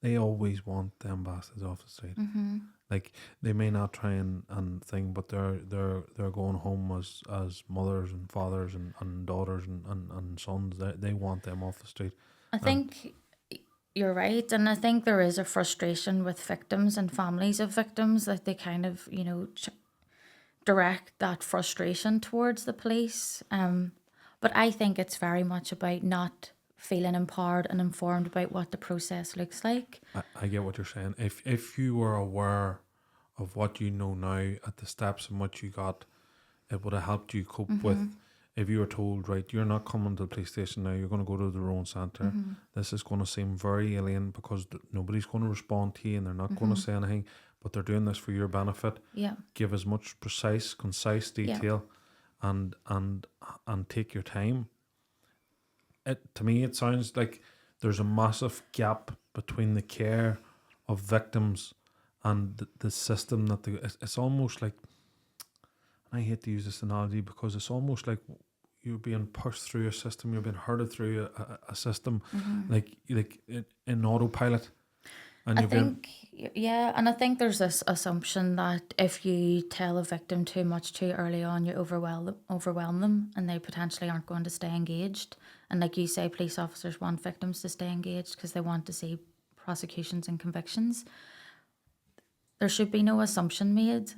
they always want them bastards off the street. Like, they may not try and think, but they're going home as mothers and fathers and daughters and sons. They want them off the street. I think you're right, and I think there is a frustration with victims and families of victims that they kind of, you know, direct that frustration towards the police. But I think it's very much about not feeling empowered and informed about what the process looks like. I get what you're saying. If you were aware of what you know now at the steps in which you got, it would have helped you cope with. If you were told, right, you're not coming to the police station now, you're going to go to the Rowan Centre. This is going to seem very alien because nobody's going to respond to you and they're not going to say anything, but they're doing this for your benefit. Yeah. Give as much concise detail, and take your time. To me, it sounds like there's a massive gap between the care of victims and the system that it's almost like, and I hate to use this analogy because it's almost like you're being pushed through a system, you're being herded through a system, like in autopilot. And I think there's this assumption that if you tell a victim too much too early on, you overwhelm them, and they potentially aren't going to stay engaged. And like you say, police officers want victims to stay engaged because they want to see prosecutions and convictions. There should be no assumption made.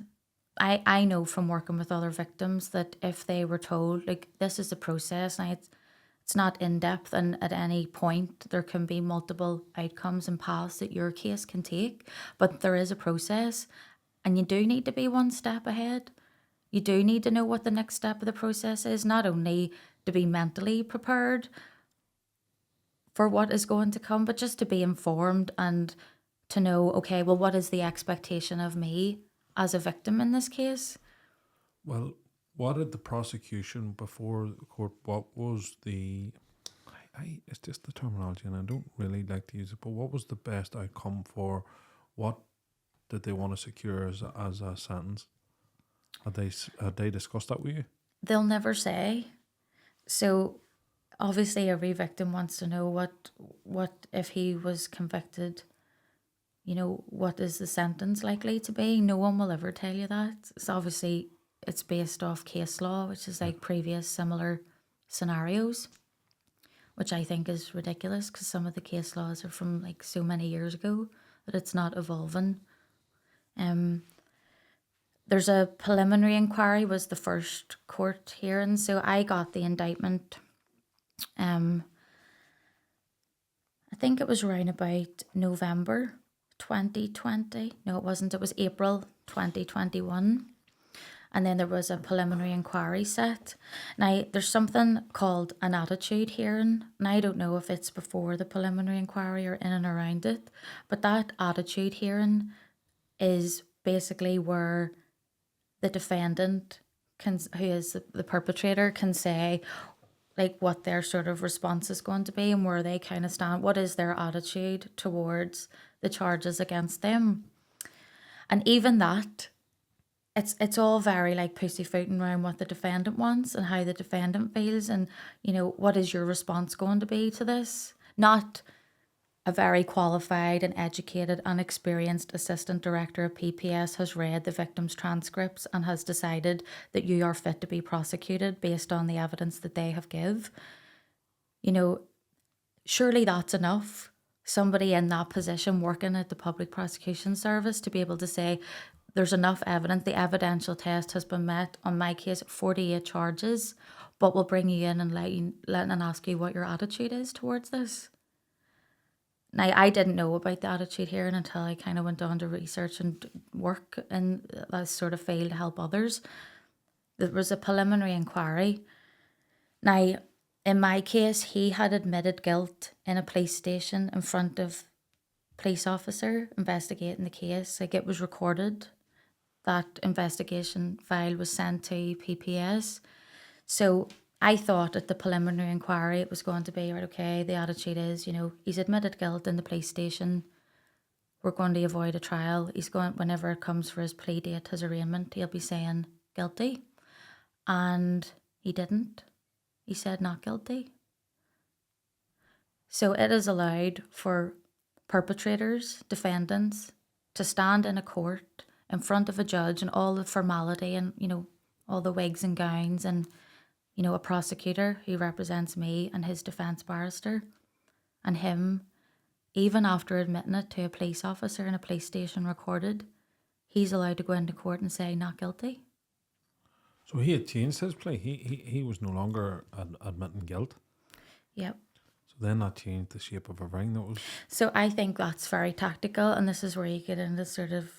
I know from working with other victims that if they were told, like, this is the process, and it's not in depth, and at any point there can be multiple outcomes and paths that your case can take, but there is a process, and you do need to be one step ahead. You do need to know what the next step of the process is, not only to be mentally prepared for what is going to come, but just to be informed and to know, okay, well, what is the expectation of me as a victim in this case? Well, what did the prosecution before the court, what was the, it's just the terminology and I don't really like to use it, but what was the best outcome for, what did they want to secure as a sentence? Had they discussed that with you? They'll never say. So obviously every victim wants to know what if he was convicted, you know, what is the sentence likely to be? No one will ever tell you that. It's obviously, it's based off case law, which is like previous similar scenarios, which I think is ridiculous because some of the case laws are from like so many years ago that it's not evolving. There's a preliminary inquiry was the first court hearing, so I got the indictment. I think it was around about November 2020. No, it wasn't. It was April 2021. And then there was a preliminary inquiry set. Now, there's something called an attitude hearing. And I don't know if it's before the preliminary inquiry or in and around it. But that attitude hearing is basically where the defendant, who is the perpetrator, can say like what their sort of response is going to be and where they kind of stand. What is their attitude towards the charges against them? And even that, it's all very like pussyfooting around what the defendant wants and how the defendant feels, and you know, what is your response going to be to this? Not a very qualified and educated and experienced assistant director of PPS has read the victim's transcripts and has decided that you are fit to be prosecuted based on the evidence that they have give. You know, surely that's enough. Somebody in that position working at the Public Prosecution Service to be able to say, there's enough evidence, the evidential test has been met on my case, 48 charges, but we'll bring you in and let and ask you what your attitude is towards this. Now, I didn't know about the attitude hearing until I kind of went on to research and work in that sort of field to help others. There was a preliminary inquiry. Now, in my case, he had admitted guilt in a police station in front of police officer investigating the case. Like, it was recorded. That investigation file was sent to PPS. So I thought at the preliminary inquiry it was going to be, right, okay, the attitude is, he's admitted guilt in the police station. We're going to avoid a trial. He's going, whenever it comes for his plea date, his arraignment, he'll be saying guilty. And he didn't. He said not guilty. So it is allowed for perpetrators, defendants, to stand in a court in front of a judge and all the formality and, all the wigs and gowns and, a prosecutor who represents me and his defence barrister and him, even after admitting it to a police officer in a police station recorded, he's allowed to go into court and say not guilty. So he had changed his plea. He was no longer admitting guilt. Yep. So then that changed the shape of everything. That was. So I think that's very tactical, and this is where you get into sort of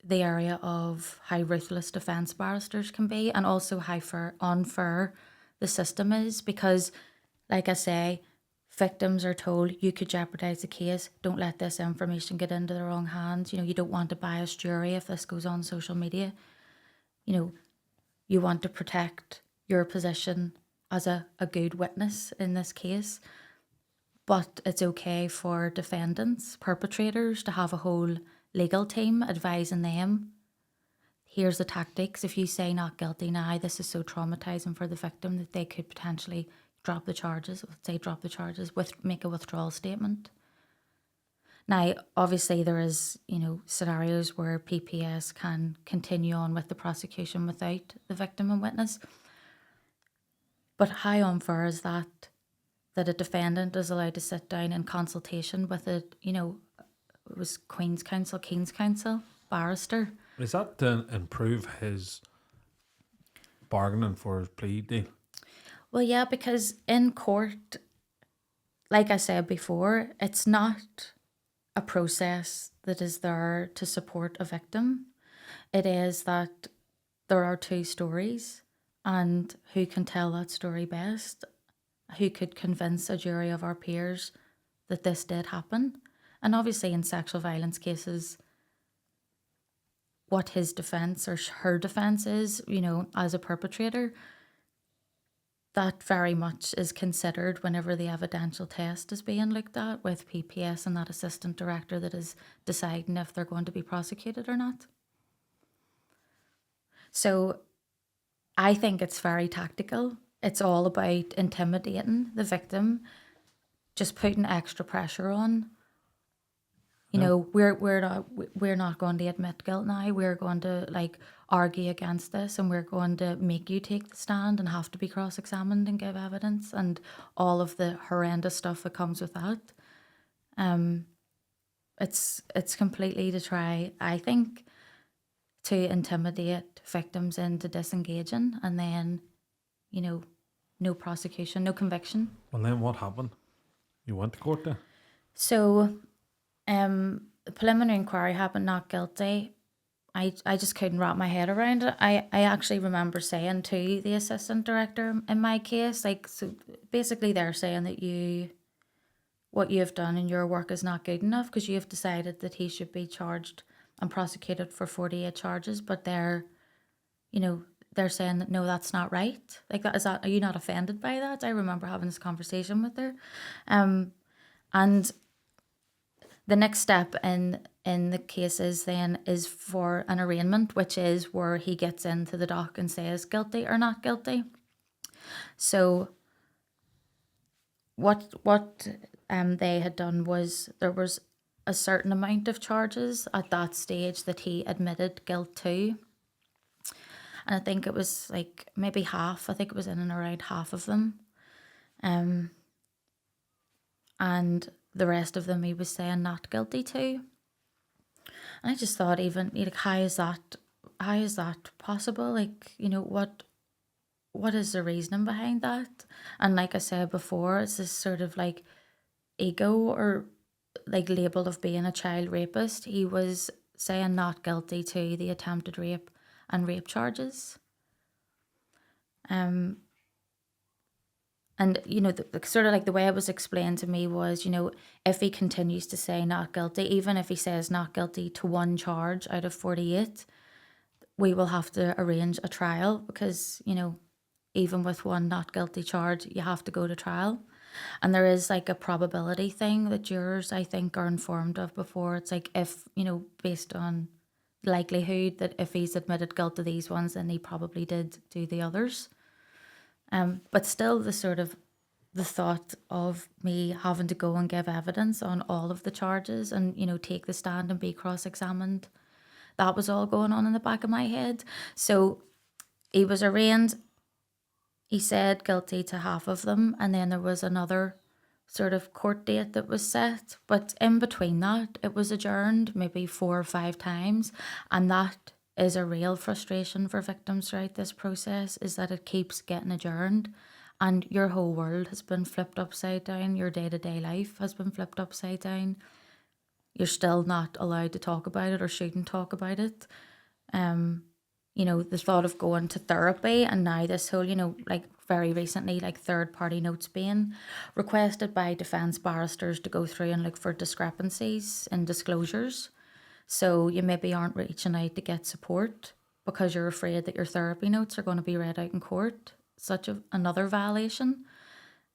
the area of how ruthless defence barristers can be, and also how unfair the system is, because, like I say, victims are told you could jeopardise the case, don't let this information get into the wrong hands, you don't want a biased jury if this goes on social media, you want to protect your position as a good witness in this case. But it's okay for defendants, perpetrators, to have a whole legal team advising them, here's the tactics. If you say not guilty now, this is so traumatizing for the victim that they could potentially drop the charges, make a withdrawal statement. Now, obviously there is, scenarios where PPS can continue on with the prosecution without the victim and witness. But how unfair is that a defendant is allowed to sit down in consultation with it was King's Counsel, barrister. Is that to improve his bargaining for his plea deal? Well, yeah, because in court, like I said before, it's not a process that is there to support a victim. It is that there are two stories, and who can tell that story best? Who could convince a jury of our peers that this did happen? And obviously in sexual violence cases, what his defence or her defence is, as a perpetrator, that very much is considered whenever the evidential test is being looked at with PPS and that assistant director that is deciding if they're going to be prosecuted or not. So I think it's very tactical. It's all about intimidating the victim, just putting extra pressure on. We're not going to admit guilt now. We're going to argue against this, and we're going to make you take the stand and have to be cross-examined and give evidence, and all of the horrendous stuff that comes with that. It's completely to try, I think, to intimidate victims into disengaging, and then, no prosecution, no conviction. Well, then what happened? You went to court then? So, the preliminary inquiry happened, not guilty. I just couldn't wrap my head around it. I actually remember saying to the assistant director in my case, so basically they're saying that what you have done in your work is not good enough because you have decided that he should be charged and prosecuted for 48 charges, but they're saying that no, that's not right. Are you not offended by that? I remember having this conversation with her. And the next step in the case is for an arraignment, which is where he gets into the dock and says guilty or not guilty. So what they had done was there was a certain amount of charges at that stage that he admitted guilt to. And I think it was maybe half. I think it was in and around half of them. And the rest of them he was saying not guilty to. And I just thought, even how is that possible? What is the reasoning behind that? And like I said before, it's this sort of ego or like label of being a child rapist. He was saying not guilty to the attempted rape and rape charges. And you know, the sort of like the way it was explained to me was, you know, if he continues to say not guilty, even if he says not guilty to one charge out of 48, we will have to arrange a trial because, you know, even with one not guilty charge, you have to go to trial. And there is like a probability thing that jurors, I think, are informed of before. It's like if, you know, based on likelihood that if he's admitted guilt to these ones, then he probably did do the others. But still the thought of me having to go and give evidence on all of the charges and, you know, take the stand and be cross-examined, that was all going on in the back of my head. So he was arraigned. He said guilty to half of them, and then there was another sort of court date that was set. But in between that, it was adjourned maybe 4 or 5 times, and that is a real frustration for victims throughout this process, is that it keeps getting adjourned, and your whole world has been flipped upside down. Your day-to-day life has been flipped upside down. You're still not allowed to talk about it or shouldn't talk about it. You know, the thought of going to therapy, and now this whole, you know, like very recently, like third-party notes being requested by defence barristers to go through and look for discrepancies in disclosures. So you maybe aren't reaching out to get support because you're afraid that your therapy notes are going to be read out in court. Another violation.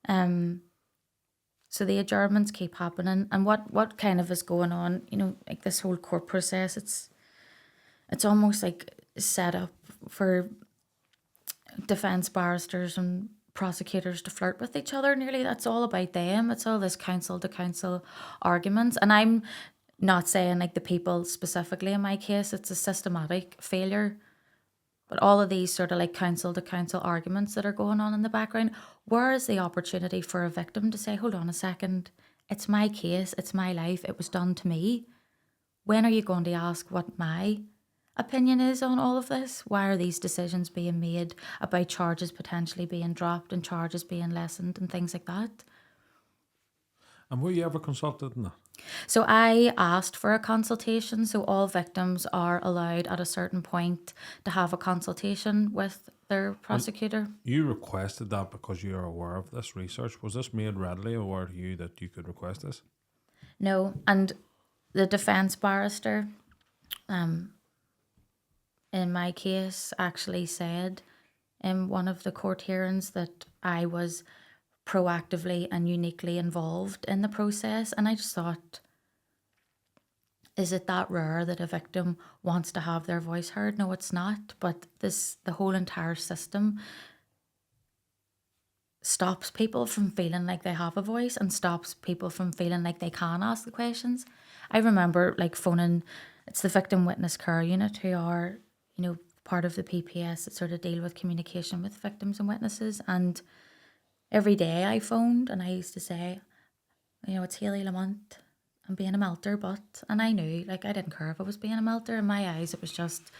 So the adjournments keep happening, and what kind of is going on, you know, like this whole court process, it's almost like set up for defence barristers and prosecutors to flirt with each other. Nearly, that's all about them. It's all this counsel to counsel arguments, and I'm not saying like the people specifically in my case, it's a systematic failure. But all of these sort of like counsel to counsel arguments that are going on in the background, where is the opportunity for a victim to say, hold on a second, it's my case, it's my life, it was done to me. When are you going to ask what my opinion is on all of this? Why are these decisions being made about charges potentially being dropped and charges being lessened and things like that? And were you ever consulted in that? So I asked for a consultation. So all victims are allowed at a certain point to have a consultation with their prosecutor. You requested that because you're aware of this research. Was this made readily aware to you that you could request this? No, and the defence barrister, in my case, actually said in one of the court hearings that I was proactively and uniquely involved in the process. And I just thought, is it that rare that a victim wants to have their voice heard? No, it's not. But the whole entire system stops people from feeling like they have a voice and stops people from feeling like they can ask the questions. I remember like phoning, it's the Victim Witness Care Unit, who are, you know, part of the PPS that sort of deal with communication with victims and witnesses. And every day I phoned and I used to say, you know, it's Haileigh Lamont, I'm being a melter, and I knew, like, I didn't care if I was being a melter. In my eyes, it was just,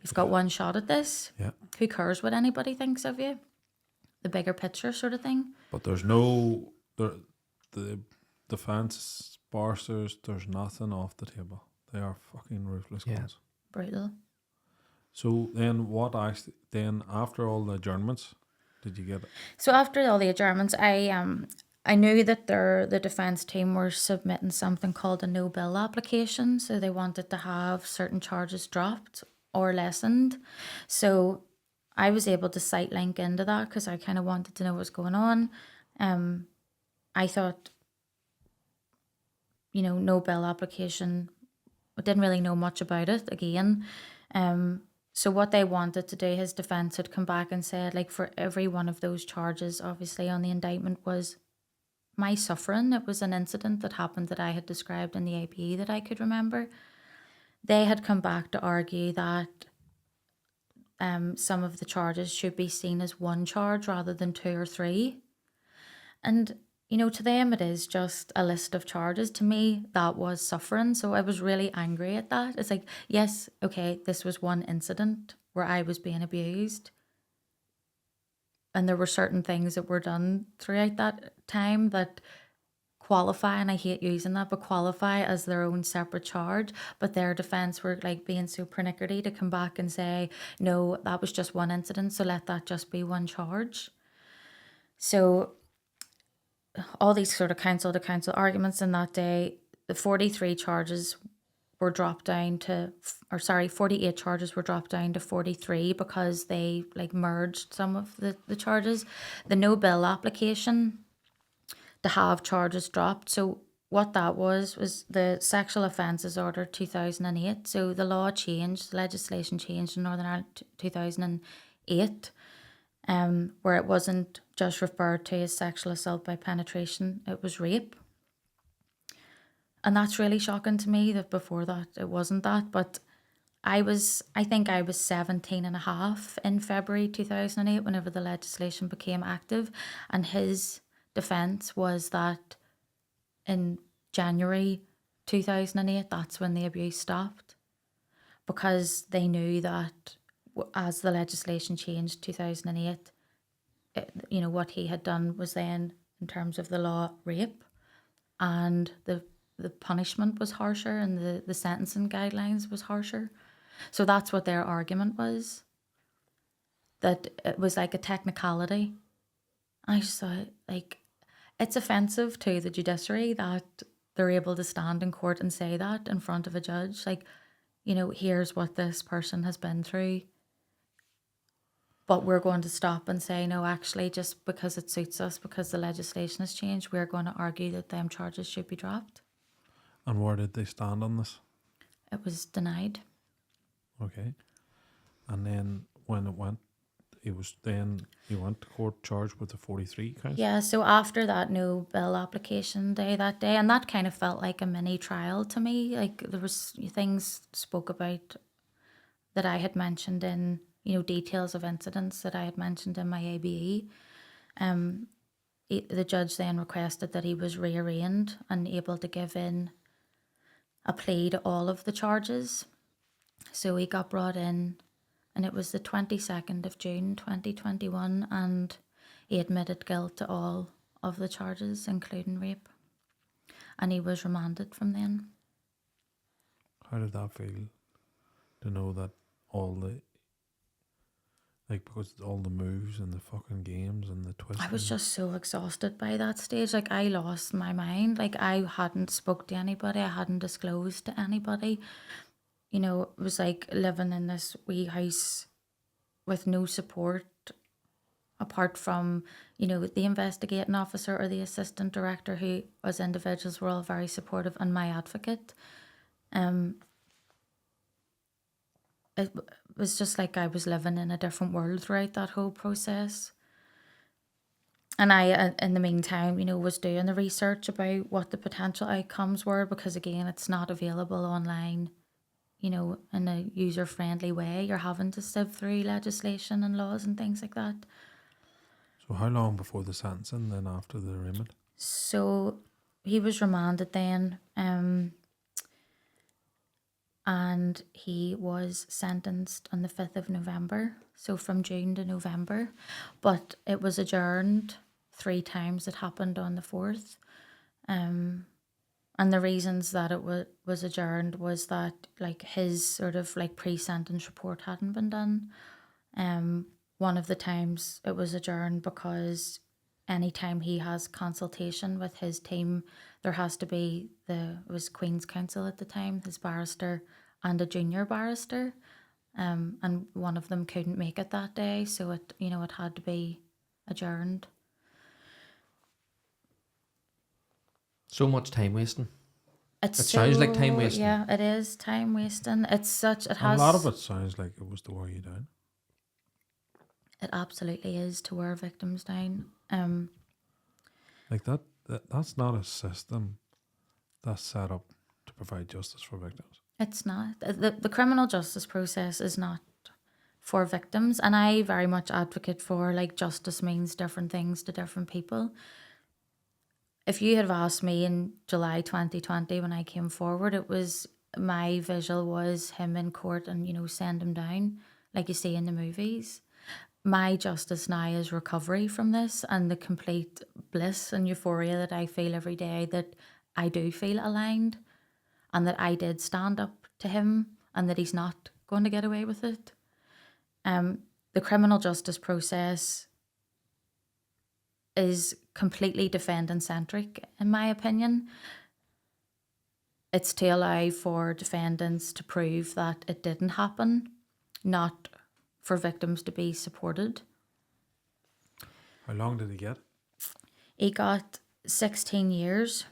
you've got one shot at this. Yeah. Who cares what anybody thinks of you? The bigger picture sort of thing. But there's the defence barristers, there's nothing off the table. They are fucking ruthless guys. Brutal. So then after all the adjournments, did you get it? So after all the adjournments, I knew that the defence team were submitting something called a no bill application. So they wanted to have certain charges dropped or lessened. So I was able to site link into that because I kind of wanted to know what's going on. I thought, you know, no bill application, I didn't really know much about it again. So what they wanted to do, his defence had come back and said, like, for every one of those charges, obviously on the indictment, was my suffering. It was an incident that happened that I had described in the APE that I could remember. They had come back to argue that some of the charges should be seen as one charge rather than 2 or 3. And, you know, to them it is just a list of charges. To me, that was suffering. So I was really angry at that. It's like, yes, okay, this was one incident where I was being abused. And there were certain things that were done throughout that time that qualify, and I hate using that, but qualify as their own separate charge. But their defense were like being so pernickety to come back and say, no, that was just one incident, so let that just be one charge. So all these sort of counsel to counsel arguments in that day, the 43 charges were dropped down to, 48 charges were dropped down to 43 because they like merged some of the charges. The no bill application to have charges dropped. So what that was the Sexual Offences Order 2008. So the law changed, the legislation changed in Northern Ireland 2008, where it wasn't just referred to as sexual assault by penetration, it was rape. And that's really shocking to me that before that it wasn't that. But I think I was 17 and a half in February 2008 whenever the legislation became active, and his defence was that in January 2008 that's when the abuse stopped, because they knew that as the legislation changed 2008, what he had done was then, in terms of the law, rape, and the punishment was harsher and the sentencing guidelines was harsher. So that's what their argument was, that it was like a technicality. I just thought, like, it's offensive to the judiciary that they're able to stand in court and say that in front of a judge. Like, here's what this person has been through. But we're going to stop and say, no, actually, just because it suits us, because the legislation has changed, we're going to argue that them charges should be dropped. And where did they stand on this? It was denied. Okay. And then when it went, he went to court charged with the 43 counts? Yeah, so after that no bill application day that day, and that kind of felt like a mini trial to me. Like, there was things spoke about that I had mentioned in, details of incidents that I had mentioned in my ABE. The judge then requested that he was rearraigned and able to give in a plea to all of the charges. So he got brought in, and it was the 22nd of June 2021, and he admitted guilt to all of the charges, including rape. And he was remanded from then. How did that feel to know that because all the moves and the fucking games and the twists? I was just so exhausted by that stage. Like, I lost my mind. Like, I hadn't spoke to anybody. I hadn't disclosed to anybody. It was like living in this wee house with no support apart from, the investigating officer or the assistant director, who, as individuals, were all very supportive, and my advocate. It was just like I was living in a different world throughout that whole process. And I, in the meantime, was doing the research about what the potential outcomes were, because, again, it's not available online, in a user-friendly way. You're having to sift through legislation and laws and things like that. So how long before the sentencing, then after the arraignment? So he was remanded then, and he was sentenced on the 5th of November, so from June to November. But it was adjourned 3 times. It happened on the 4th. And the reasons that it was adjourned was that, like, his sort of like pre-sentence report hadn't been done. One of the times it was adjourned because anytime he has consultation with his team, there has to be it was Queen's Counsel at the time, his barrister and a junior barrister, and one of them couldn't make it that day, so it had to be adjourned. So much time wasting. It sounds like time wasting. Yeah, it is time wasting. A lot of it sounds like it was to wear you down. It absolutely is to wear victims down. Like that's not a system that's set up to provide justice for victims. It's not. The criminal justice process is not for victims, and I very much advocate for, like, justice means different things to different people. If you had asked me in July 2020 when I came forward, it was, my visual was him in court and, send him down like you see in the movies. my justice now is recovery from this and the complete bliss and euphoria that I feel every day, that I do feel aligned and that I did stand up to him and that he's not going to get away with it. The criminal justice process is completely defendant-centric, in my opinion. It's to allow for defendants to prove that it didn't happen, not for victims to be supported. How long did he get? He got 16 years,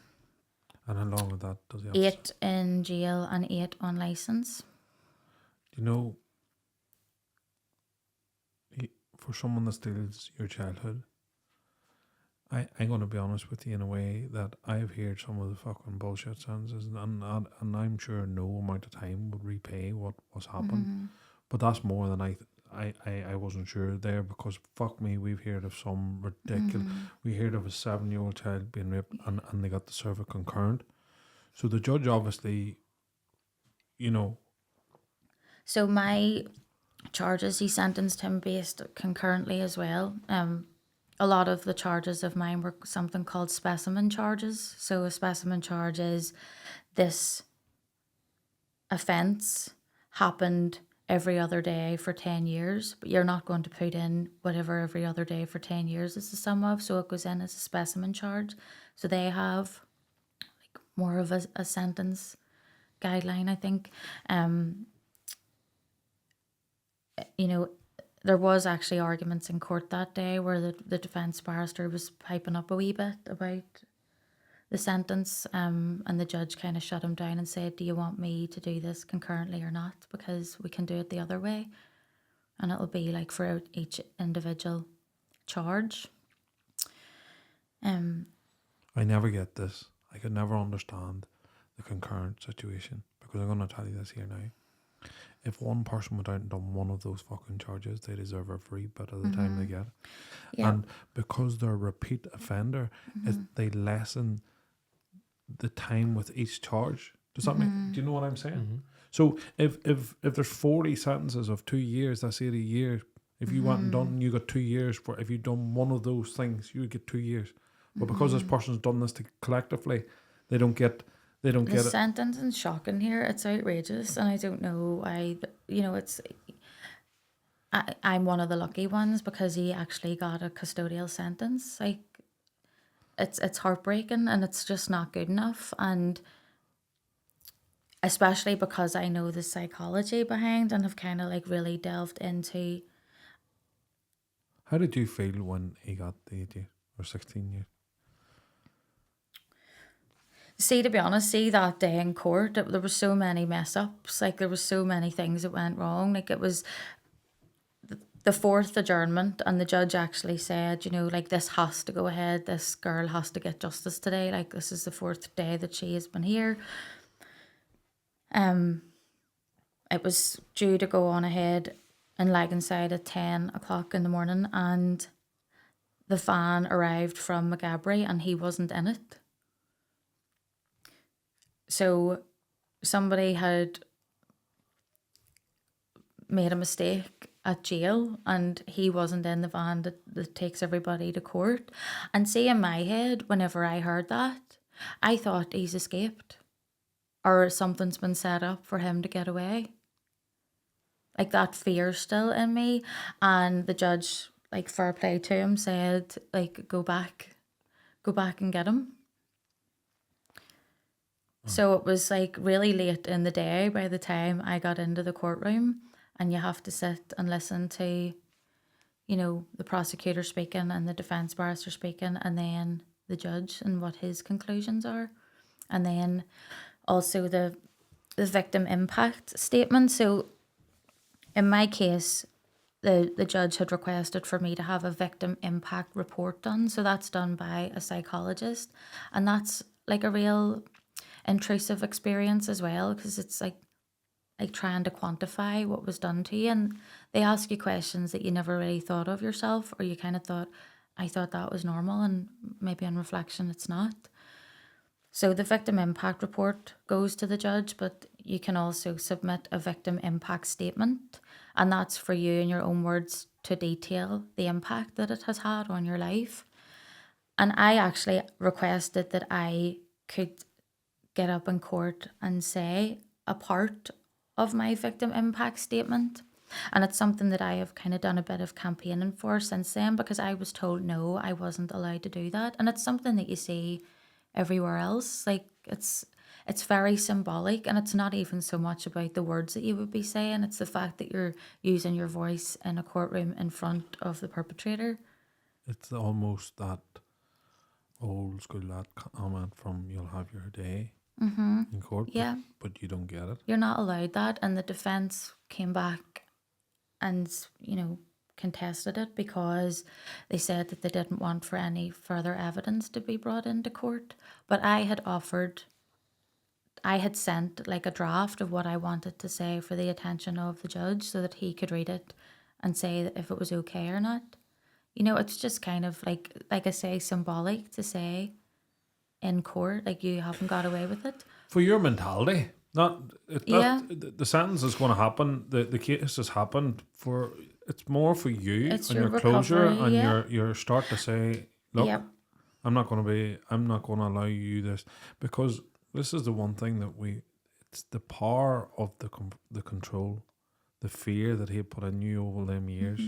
And how long of that does he have? 8 in jail and 8 on licence. Do you know, for someone that steals your childhood, I'm going to be honest with you in a way that I've heard some of the fucking bullshit sentences, and I'm sure no amount of time would repay what was happened. But that's more than I wasn't sure there, because fuck me, we've heard of some ridiculous. We heard of a 7-year-old child being raped and they got to serve a concurrent. So the judge obviously, you know. So my charges, he sentenced him based concurrently as well. A lot of the charges of mine were something called specimen charges. So a specimen charge is this offence happened every other day for 10 years, but you're not going to put in whatever every other day for 10 years is the sum of, so it goes in as a specimen charge. So they have like more of a sentence guideline, I think. You know, there was actually arguments in court that day where the defence barrister was piping up a wee bit about the sentence, and the judge kind of shut him down and said, do you want me to do this concurrently or not? Because we can do it the other way. And it'll be like for each individual charge. I never get this. I could never understand the concurrent situation, because I'm going to tell you this here now. If one person went out and done one of those fucking charges, they deserve every bit of the time they get. Yeah. And because they're a repeat offender, they lessen the time with each charge. Does that make? Do you know what I'm saying? So if there's 40 sentences of 2 years, that's 80 years. If you went and done, you got 2 years for. If you done one of those things, you would get 2 years. But because this person's done this collectively, they don't get. They don't The get it. sentencing's shocking here. It's outrageous, and I don't know. I'm one of the lucky ones because he actually got a custodial sentence. Like, it's heartbreaking, and it's just not good enough. And especially because I know the psychology behind and have kind of like really delved into. How did you feel when he got the 8 years or 16 years? See, to be honest, that day in court, there were so many mess ups. Like, there was so many things that went wrong. Like, it was the fourth adjournment, and the judge actually said, like, this has to go ahead. This girl has to get justice today. Like, this is the 4th day that she has been here. It was due to go on ahead in Laganside at 10 o'clock in the morning, and the van arrived from Magabry, and he wasn't in it. So somebody had made a mistake at jail, and he wasn't in the van that takes everybody to court. And see, in my head, whenever I heard that, I thought he's escaped or something's been set up for him to get away. Like, that fear's still in me. And the judge, like, fair play to him, said, like, go back and get him. So it was like really late in the day by the time I got into the courtroom, and you have to sit and listen to, the prosecutor speaking and the defence barrister speaking, and then the judge and what his conclusions are. And then also the victim impact statement. So in my case, the judge had requested for me to have a victim impact report done. So that's done by a psychologist, and that's like a real intrusive experience as well, because it's like trying to quantify what was done to you, and they ask you questions that you never really thought of yourself, or you kind of thought, I thought that was normal, and maybe on reflection it's not. So the victim impact report goes to the judge, but you can also submit a victim impact statement, and that's for you in your own words to detail the impact that it has had on your life. And I actually requested that I could get up in court and say a part of my victim impact statement. And it's something that I have kind of done a bit of campaigning for since then, because I was told no, I wasn't allowed to do that. And it's something that you see everywhere else. Like it's very symbolic, and it's not even so much about the words that you would be saying. It's the fact that you're using your voice in a courtroom in front of the perpetrator. It's almost that old school that comment from "you'll have your day" in court, Yeah. but you don't get it. You're not allowed that. And the defense came back and, contested it, because they said that they didn't want for any further evidence to be brought into court. But I had sent like a draft of what I wanted to say for the attention of the judge, so that he could read it and say if it was okay or not. It's just kind of like I say, symbolic to say in court, like, you haven't got away with it. For your mentality, Yeah. the sentence is going to happen. The case has happened for. It's more for you It's and your your closure recovery, and yeah. your start to say, look, Yep. I'm not going to allow you this, because this is the one thing that it's the power of the control, the fear that he put in you over them years.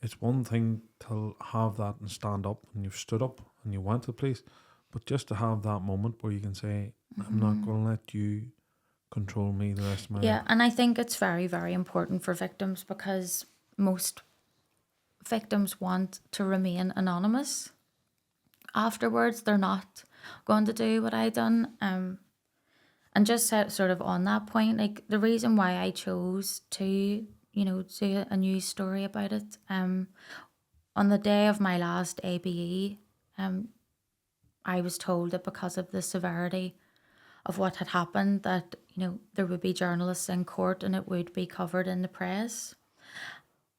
It's one thing to have that and stand up, and you've stood up and you went to the police, but just to have that moment where you can say, I'm not going to let you control me the rest of my Yeah, life. and I think it's very, very important for victims, because most victims want to remain anonymous. Afterwards, they're not going to do what I done. And just sort of on that point, like, the reason why I chose to, do a news story about it, on the day of my last ABE, I was told that because of the severity of what had happened, that, there would be journalists in court and it would be covered in the press.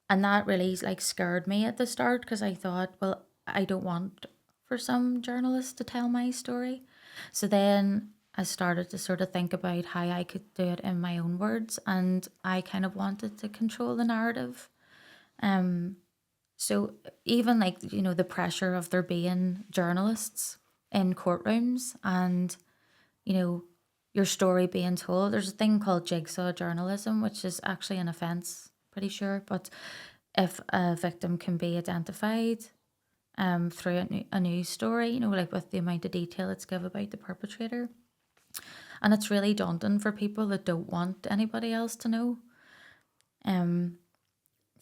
And that really like scared me at the start, because I thought, well, I don't want for some journalists to tell my story. So then I started to sort of think about how I could do it in my own words, and I kind of wanted to control the narrative. So even like, the pressure of there being journalists in courtrooms, and, your story being told. There's a thing called jigsaw journalism, which is actually an offence, pretty sure. But if a victim can be identified through a news story, like with the amount of detail it's given about the perpetrator. And it's really daunting for people that don't want anybody else to know.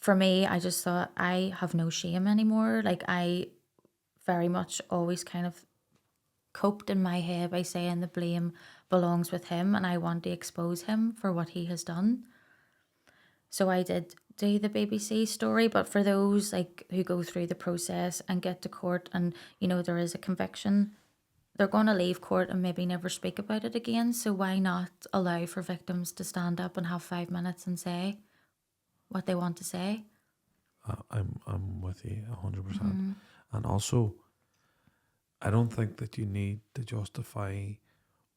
For me, I just thought, I have no shame anymore. Like, I very much always kind of coped in my head by saying the blame belongs with him, and I want to expose him for what he has done. So I did do the BBC story, but for those like who go through the process and get to court and, there is a conviction, they're going to leave court and maybe never speak about it again. So why not allow for victims to stand up and have 5 minutes and say what they want to say? I'm with you 100%. And also, I don't think that you need to justify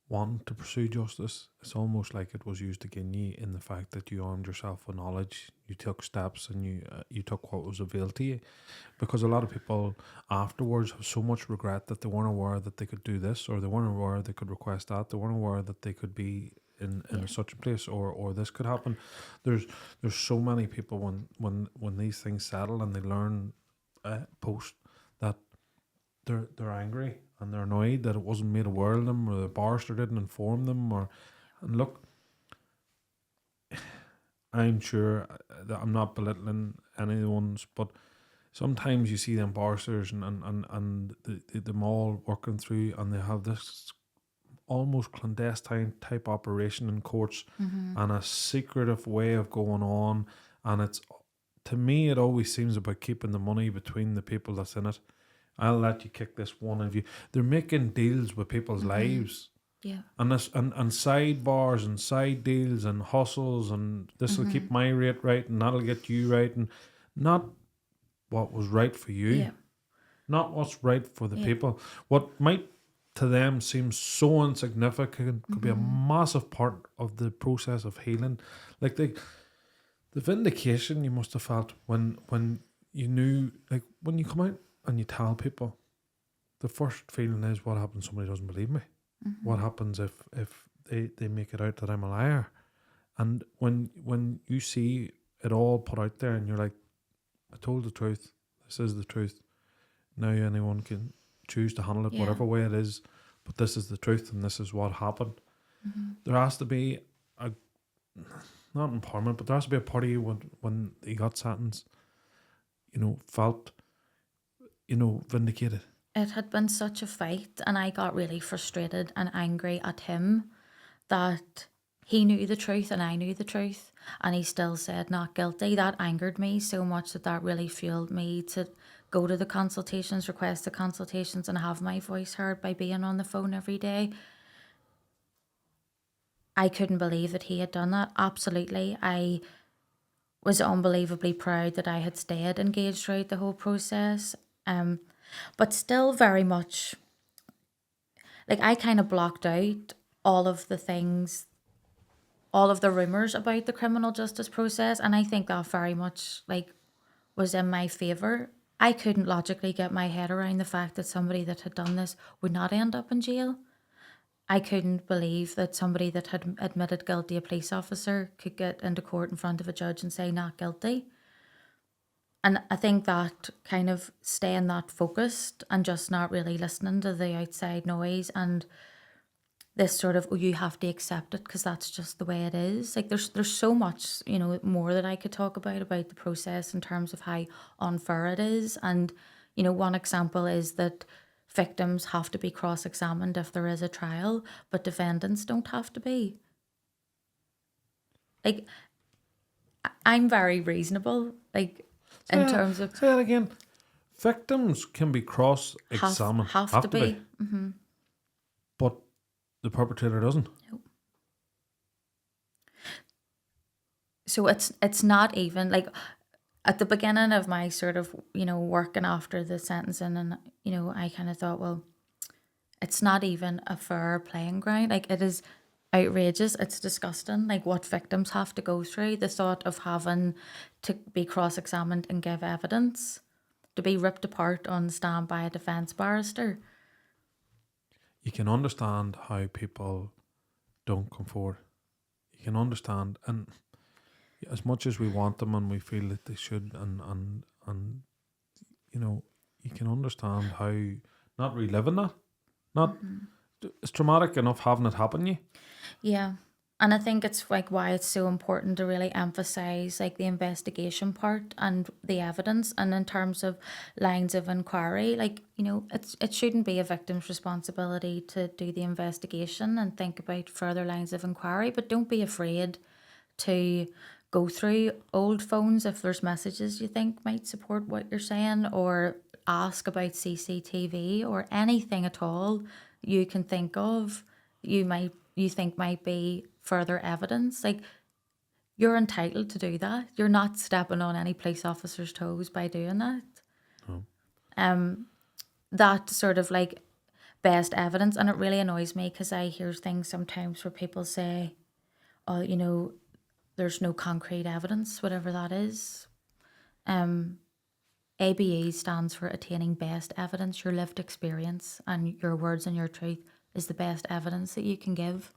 wanting to pursue justice. It's almost like it was used against you in the fact that you armed yourself with knowledge, you took steps, and you took what was available to you. Because a lot of people afterwards have so much regret that they weren't aware that they could do this, or they weren't aware they could request that, they weren't aware that they could be in such a place, or this could happen. There's so many people when these things settle and they learn post that they're angry and they're annoyed that it wasn't made aware of them, or the barrister didn't inform them, and look, I'm sure that I'm not belittling anyone's, but sometimes you see them barristers and them all working through, and they have this almost clandestine type operation in courts, and a secretive way of going on, and it's, to me, it always seems about keeping the money between the people that's in it. I'll let you kick this one of you. They're making deals with people's lives. Yeah. And this and sidebars and side deals and hustles, and this will keep my rate right and that'll get you right, and not what was right for you. Yeah. Not what's right for the people. What might to them seem so insignificant could be a massive part of the process of healing. Like The vindication you must have felt when you knew, like when you come out and you tell people, the first feeling is, what happens if somebody doesn't believe me? What happens if they make it out that I'm a liar? And when you see it all put out there and you're like, I told the truth, this is the truth, now anyone can choose to handle it whatever way it is, but this is the truth and this is what happened. There has to be a, not empowerment, but there has to be a part of you when he got sentenced, felt, vindicated. It had been such a fight, and I got really frustrated and angry at him that he knew the truth and I knew the truth, and he still said not guilty. That angered me so much that really fueled me to go to the consultations, request the consultations, and have my voice heard by being on the phone every day. I couldn't believe that he had done that. Absolutely. I was unbelievably proud that I had stayed engaged throughout the whole process. But still very much, like, I kind of blocked out all of the things, all of the rumours about the criminal justice process, and I think that very much, like, was in my favour. I couldn't logically get my head around the fact that somebody that had done this would not end up in jail. I couldn't believe that somebody that had admitted guilty, a police officer, could get into court in front of a judge and say not guilty. And I think that kind of staying that focused and just not really listening to the outside noise and this sort of, oh, you have to accept it because that's just the way it is. Like, there's so much, more that I could talk about the process in terms of how unfair it is. And, one example is that victims have to be cross-examined if there is a trial, but defendants don't have to be. Like, I'm very reasonable, like, in terms of... Say that again. Victims can be cross-examined. Have to be. Mm-hmm. But the perpetrator doesn't. Nope. So it's not even, like, at the beginning of my sort of, working after the sentencing, and, I kind of thought, well, it's not even a fair playing ground. Like, it is outrageous. It's disgusting, like, what victims have to go through. The thought of having to be cross-examined and give evidence, to be ripped apart on the stand by a defence barrister. You can understand how people don't come forward. You can understand, and as much as we want them and we feel that they should, and you can understand how not reliving that, not it's traumatic enough having it happen to you. Yeah. And I think it's like why it's so important to really emphasise, like, the investigation part and the evidence. And in terms of lines of inquiry, like, it shouldn't be a victim's responsibility to do the investigation and think about further lines of inquiry, but don't be afraid to go through old phones if there's messages you think might support what you're saying, or ask about CCTV or anything at all you can think of you think might be further evidence. Like, you're entitled to do that. You're not stepping on any police officer's toes by doing that. No. That sort of, like, best evidence, and it really annoys me because I hear things sometimes where people say, oh, there's no concrete evidence, whatever that is. ABE stands for attaining best evidence. Your lived experience and your words and your truth is the best evidence that you can give.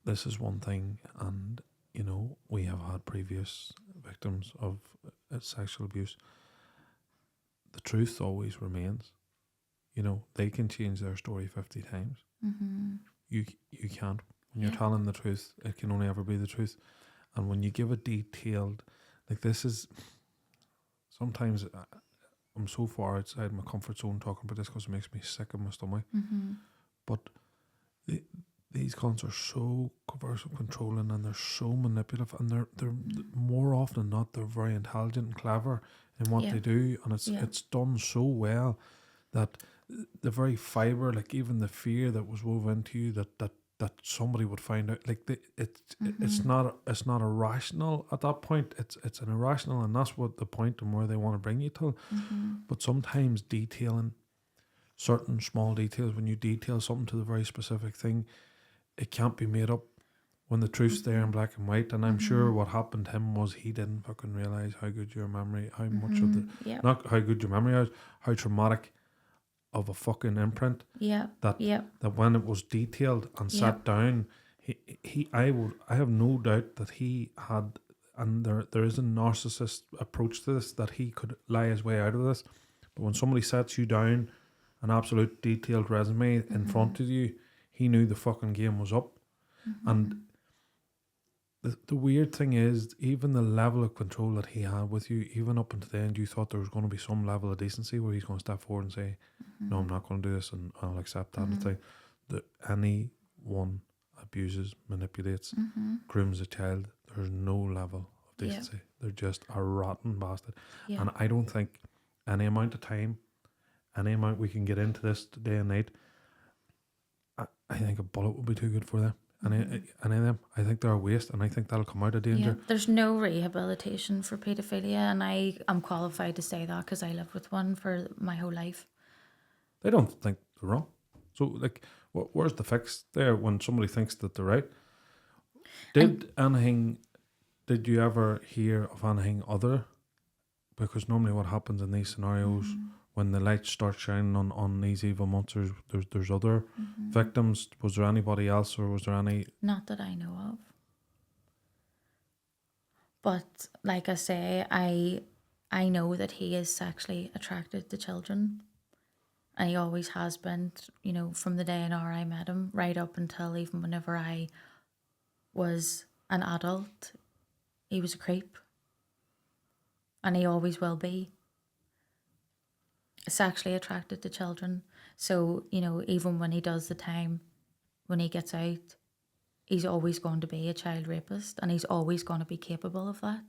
This is one thing, and we have had previous victims of sexual abuse. The truth always remains. They can change their story 50 times. Mm-hmm. You can't. When you're telling the truth, it can only ever be the truth. And when you give a detailed, like, this is, sometimes I'm so far outside my comfort zone talking about this because it makes me sick in my stomach. Mm-hmm. But these cons are so coercive, controlling, and they're so manipulative, and they're more often than not, they're very intelligent and clever in what they do, and it's done so well that the very fibre, like, even the fear that was woven into you that somebody would find out, like, it's not irrational at that point. It's an irrational, and that's what the point and where they want to bring you to. But sometimes detailing certain small details, when you detail something to the very specific thing, it can't be made up when the truth's there in black and white. And I'm sure what happened to him was he didn't fucking realise how good your memory, how much of the, Yep. not how good your memory is, how traumatic of a fucking imprint Yep. that Yep. that when it was detailed and sat down, I have no doubt that he had, and there is a narcissist approach to this, that he could lie his way out of this. But when somebody sets you down an absolute detailed resume in front of you, he knew the fucking game was up. And the weird thing is, even the level of control that he had with you, even up until the end, you thought there was going to be some level of decency where he's going to step forward and say, no, I'm not going to do this, and I'll accept that. And thing that anyone abuses, manipulates, grooms a child, there's no level of decency. They're just a rotten bastard. And I don't think any amount of time, any amount we can get into this day and night, I think a bullet would be too good for them. Any of them, I think they're a waste, and I think that'll come out of danger. Yeah. There's no rehabilitation for paedophilia, and I am qualified to say that because I lived with one for my whole life. They don't think they're wrong. So, like, where's the fix there when somebody thinks that they're right? Did you ever hear of anything other? Because normally what happens in these scenarios, when the lights start shining on these evil monsters, there's other victims. Was there anybody else, or was there any? Not that I know of. But like I say, I know that he is sexually attracted to children. And he always has been, you know, from the day and hour I met him, right up until even whenever I was an adult, he was a creep. And he always will be. Sexually attracted to children. So, you know, even when he does the time, when he gets out, he's always going to be a child rapist, and he's always going to be capable of that.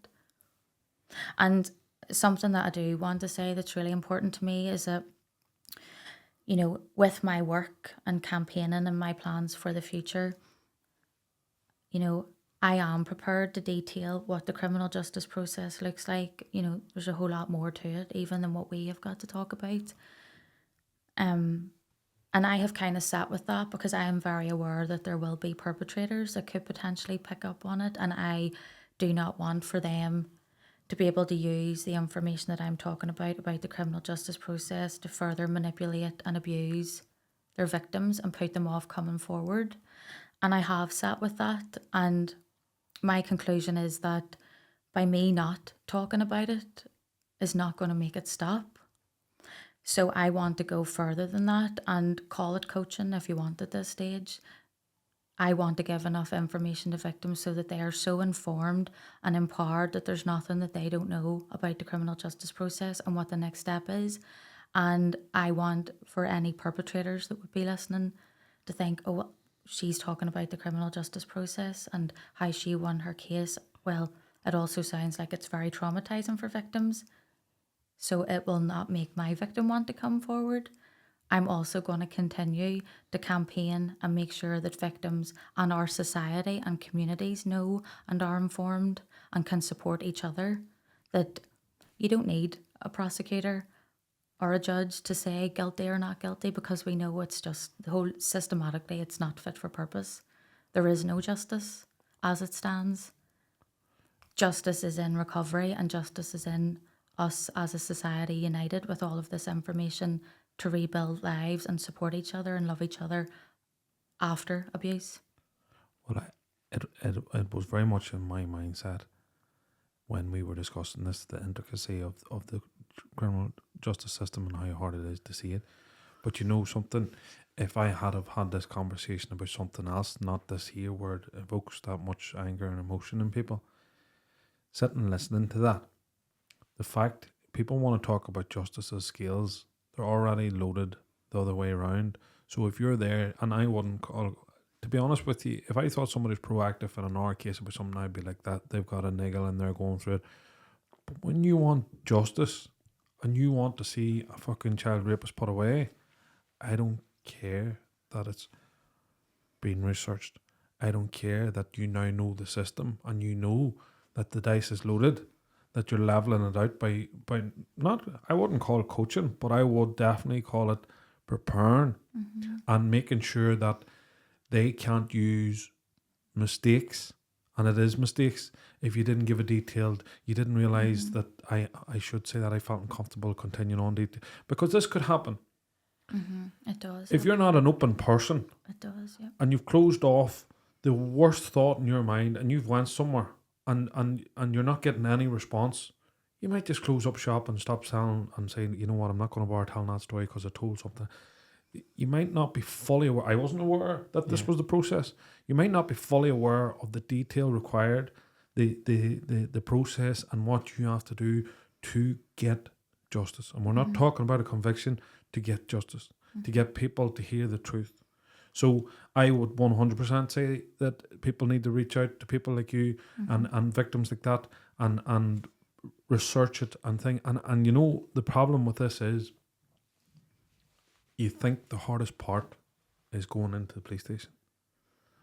And something that I do want to say that's really important to me is that, you know, with my work and campaigning and my plans for the future, you know, I am prepared to detail what the criminal justice process looks like. You know, there's a whole lot more to it, even than what we have got to talk about. And I have kind of sat with that because I am very aware that there will be perpetrators that could potentially pick up on it. And I do not want for them to be able to use the information that I'm talking about the criminal justice process to further manipulate and abuse their victims and put them off coming forward. And I have sat with that, and my conclusion is that by me not talking about it is not going to make it stop. So I want to go further than that and call it coaching if you want at this stage. I want to give enough information to victims so that they are so informed and empowered that there's nothing that they don't know about the criminal justice process and what the next step is. And I want for any perpetrators that would be listening to think, oh, she's talking about the criminal justice process and how she won her case. Well, it also sounds like it's very traumatizing for victims. So it will not make my victim want to come forward. I'm also going to continue to campaign and make sure that victims and our society and communities know and are informed and can support each other. That you don't need a prosecutor or a judge to say guilty or not guilty, because we know it's just the whole systematically it's not fit for purpose. There is no justice as it stands. Justice is in recovery, and justice is in us as a society united with all of this information to rebuild lives and support each other and love each other after abuse. Well, it was very much in my mindset when we were discussing this, the intricacy of the criminal justice system and how hard it is to see it. But you know something, if I had have had this conversation about something else, not this here where it evokes that much anger and emotion in people, sitting and listening to that, the fact people want to talk about justice as scales, they're already loaded the other way around. So if you're there, and I wouldn't call, to be honest with you, if I thought somebody's proactive in an hour case about something, I'd be like that. They've got a niggle and they're going through it. But when you want justice and you want to see a fucking child rapist put away, I don't care that it's been researched. I don't care that you now know the system and you know that the dice is loaded, that you're leveling it out by not, I wouldn't call it coaching, but I would definitely call it preparing and making sure that they can't use mistakes, and it is mistakes. If you didn't give a detailed, you didn't realize that I should say that I felt uncomfortable continuing on detail, because this could happen. It does. If you're not an open person It does, yeah. and you've closed off the worst thought in your mind and you've went somewhere and you're not getting any response, you might just close up shop and stop selling and saying, you know what, I'm not going to bother telling that story because I told something. You might not be fully aware. I wasn't aware that this was the process. You might not be fully aware of the detail required, the process and what you have to do to get justice. And we're not talking about a conviction, to get justice, to get people to hear the truth. So I would 100% say that people need to reach out to people like you and victims like that and research it and think. And you know, the problem with this is you think the hardest part is going into the police station,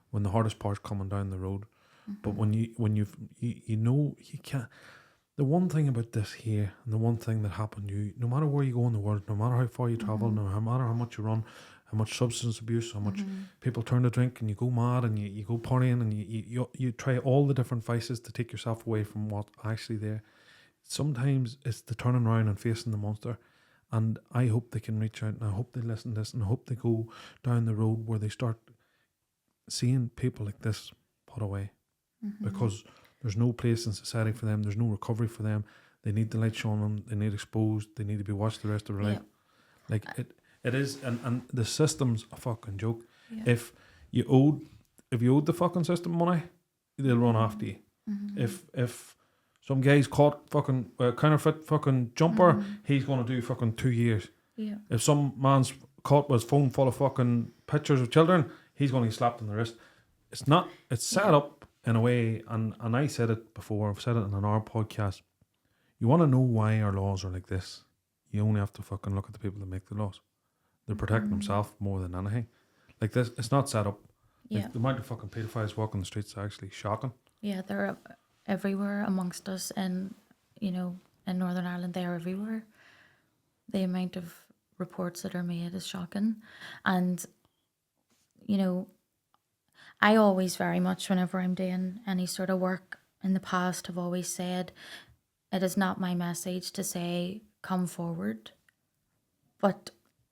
when the hardest part's coming down the road. But when you know you can't. The one thing about this here, and the one thing that happened to you, no matter where you go in the world, no matter how far you travel, no matter how much you run, how much substance abuse, how much people turn to drink and you go mad and you go partying and you try all the different vices to take yourself away from what's actually there. Sometimes it's the turning around and facing the monster. And I hope they can reach out, and I hope they listen to this, and I hope they go down the road where they start seeing people like this put away. Because there's no place in society for them. There's no recovery for them. They need the light shown on them. They need exposed. They need to be watched the rest of their life. Like it is, and the system's a fucking joke. Yeah. If you owed the fucking system money, they'll run after you. If some guy's caught fucking counterfeit fucking jumper, he's gonna do fucking 2 years. Yeah. If some man's caught with his phone full of fucking pictures of children, he's gonna get slapped on the wrist. It's set up in a way, and I said it before, I've said it in our podcast. You want to know why our laws are like this? You only have to fucking look at the people that make the laws. They're protecting themselves more than anything. Like this, it's not set up. Yeah. Like the amount of fucking pedophiles walking the streets is actually shocking. Yeah, they're everywhere amongst us, and in Northern Ireland, they are everywhere. The amount of reports that are made is shocking, and I always very much, whenever I'm doing any sort of work in the past, have always said it is not my message to say come forward, but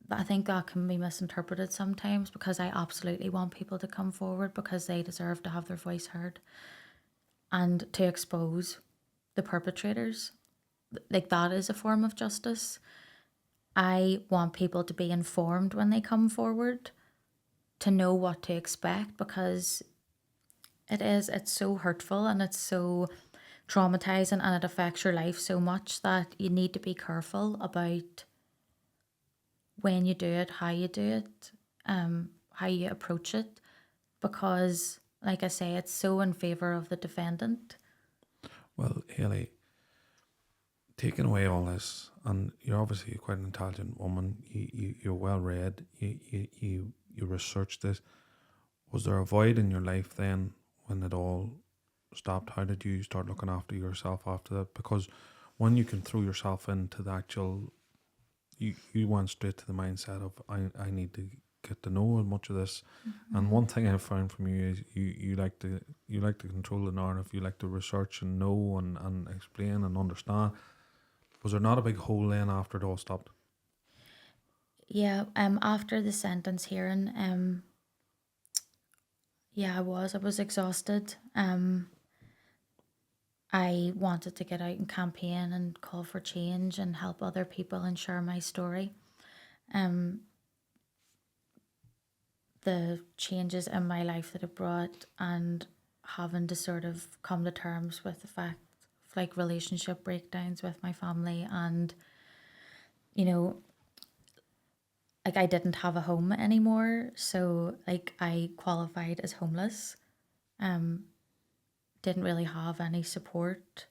I think that can be misinterpreted sometimes, because I absolutely want people to come forward because they deserve to have their voice heard and to expose the perpetrators. Like, that is a form of justice. I want people to be informed when they come forward, to know what to expect, because it's so hurtful and it's so traumatizing, and it affects your life so much that you need to be careful about when you do it, how you do it, how you approach it, because, like I say, it's so in favour of the defendant. Well, Haileigh, taking away all this, and you're obviously quite an intelligent woman, you're well read, you researched this. Was there a void in your life then when it all stopped? How did you start looking after yourself after that? Because when you can throw yourself into the actual, you went straight to the mindset of I need to get to know as much of this. And one thing I've found from you is you like to control the narrative. You like to research and know and explain and understand. Was there not a big hole then after it all stopped? Yeah, after the sentence hearing, I was exhausted. I wanted to get out and campaign and call for change and help other people and share my story. The changes in my life that it brought, and having to sort of come to terms with the fact of, like, relationship breakdowns with my family, and like, I didn't have a home anymore, so, like, I qualified as homeless. Didn't really have any support.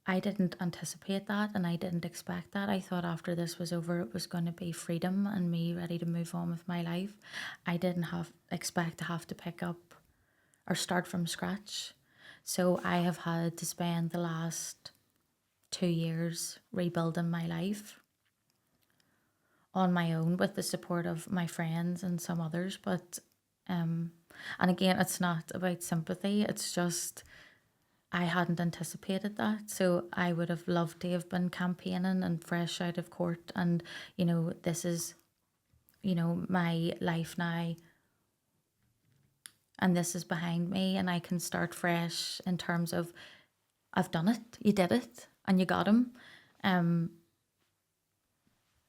I didn't anticipate that, and I didn't expect that. I thought after this was over, it was going to be freedom and me ready to move on with my life. I didn't expect to have to pick up or start from scratch. So I have had to spend the last 2 years rebuilding my life on my own, with the support of my friends and some others. But And again, it's not about sympathy. It's just I hadn't anticipated that. So I would have loved to have been campaigning and fresh out of court. And, you know, this is, you know, my life now. And this is behind me. And I can start fresh in terms of I've done it. You did it. And you got him.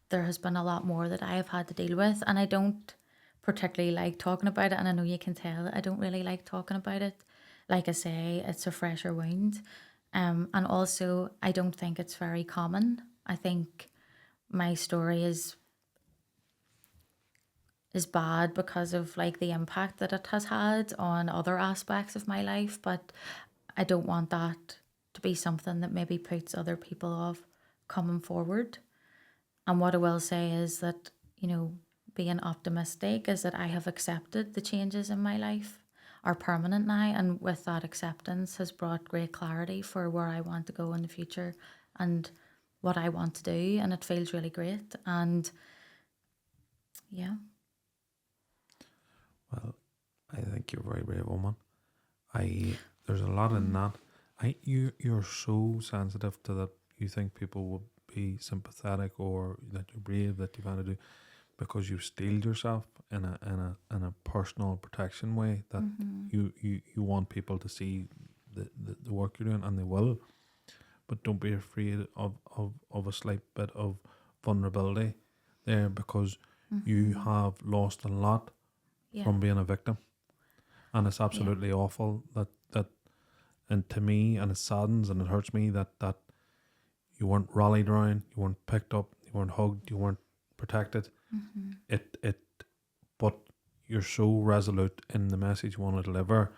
There has been a lot more that I have had to deal with. And I don't particularly like talking about it. And I know you can tell I don't really like talking about it. Like I say, it's a fresher wound. And also, I don't think it's very common. I think my story is bad because of like the impact that it has had on other aspects of my life. But I don't want that to be something that maybe puts other people off coming forward. And what I will say is that, you know, being optimistic is that I have accepted the changes in my life are permanent now, and with that acceptance has brought great clarity for where I want to go in the future and what I want to do, and it feels really great. And yeah. Well, I think you're a very brave woman. There's a lot in that. You're so sensitive to that. You think people would be sympathetic or that you're brave, that you've had to do, because you've steeled yourself in a personal protection way that you want people to see the work you're doing, and they will. But don't be afraid of a slight bit of vulnerability there, because you have lost a lot from being a victim. And it's absolutely awful that and to me, and it saddens and it hurts me that you weren't rallied around, you weren't picked up, you weren't hugged, you weren't protected. But you're so resolute in the message you want to deliver.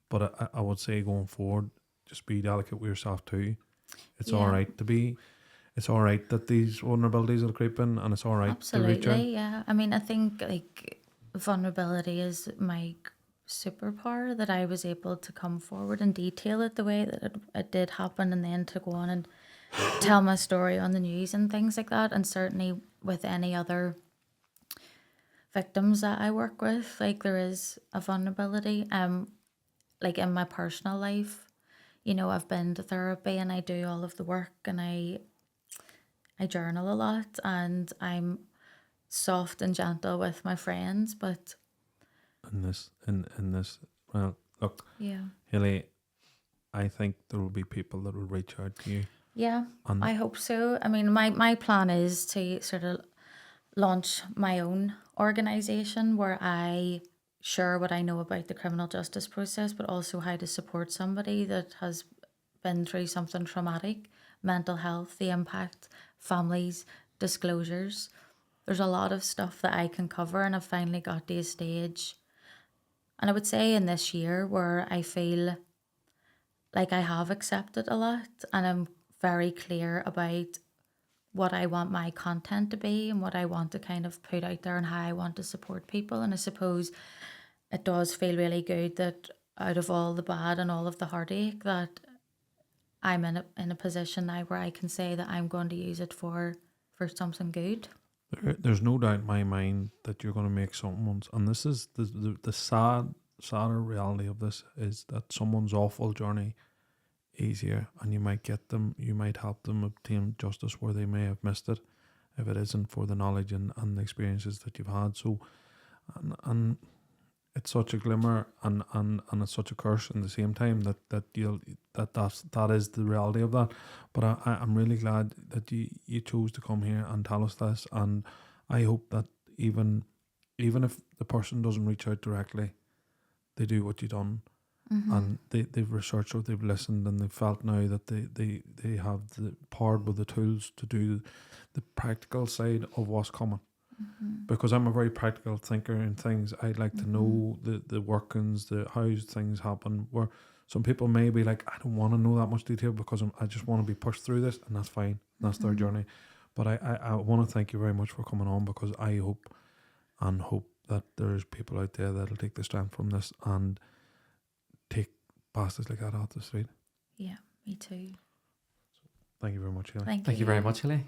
But I would say going forward, just be delicate with yourself too. It's all right to be. It's all right that these vulnerabilities will creep in, and it's all right to reach out. Absolutely, yeah. I mean, I think like vulnerability is my superpower, that I was able to come forward and detail it the way that it did happen, and then to go on and tell my story on the news and things like that. And certainly with any other victims that I work with, like there is a vulnerability. Like in my personal life, you know, I've been to therapy and I do all of the work, and I journal a lot, and I'm soft and gentle with my friends, but In this, well, look, yeah. Haileigh, I think there will be people that will reach out to you. Yeah, And I hope so. I mean, my plan is to sort of launch my own organisation where I share what I know about the criminal justice process, but also how to support somebody that has been through something traumatic, mental health, the impact, families, disclosures. There's a lot of stuff that I can cover, and I've finally got to a stage. And I would say in this year where I feel like I have accepted a lot, and I'm very clear about what I want my content to be and what I want to kind of put out there and how I want to support people. And I suppose it does feel really good that out of all the bad and all of the heartache, that I'm in a position now where I can say that I'm going to use it for something good. there's no doubt in my mind that you're going to make someone's, and this is the sadder reality of this, is that someone's awful journey easier, and you might help them obtain justice where they may have missed it, if it isn't for the knowledge and the experiences that you've had. So and it's such a glimmer and it's such a curse in the same time that that is the reality of that. But I'm really glad that you chose to come here and tell us this, and I hope that even if the person doesn't reach out directly, they do what you've done. And they've researched, or they've listened, and they've felt now that they have the power with the tools to do the practical side of what's coming. Because I'm a very practical thinker in things. I'd like to know the workings, how things happen, where some people may be like, I don't want to know that much detail because I just want to be pushed through this, and that's fine. That's their journey. But I want to thank you very much for coming on, because I hope that there's people out there that'll take the strength from this and take bastards like that out the street. Yeah, me too. Thank you very much, Haileigh. Thank you very much, Haileigh.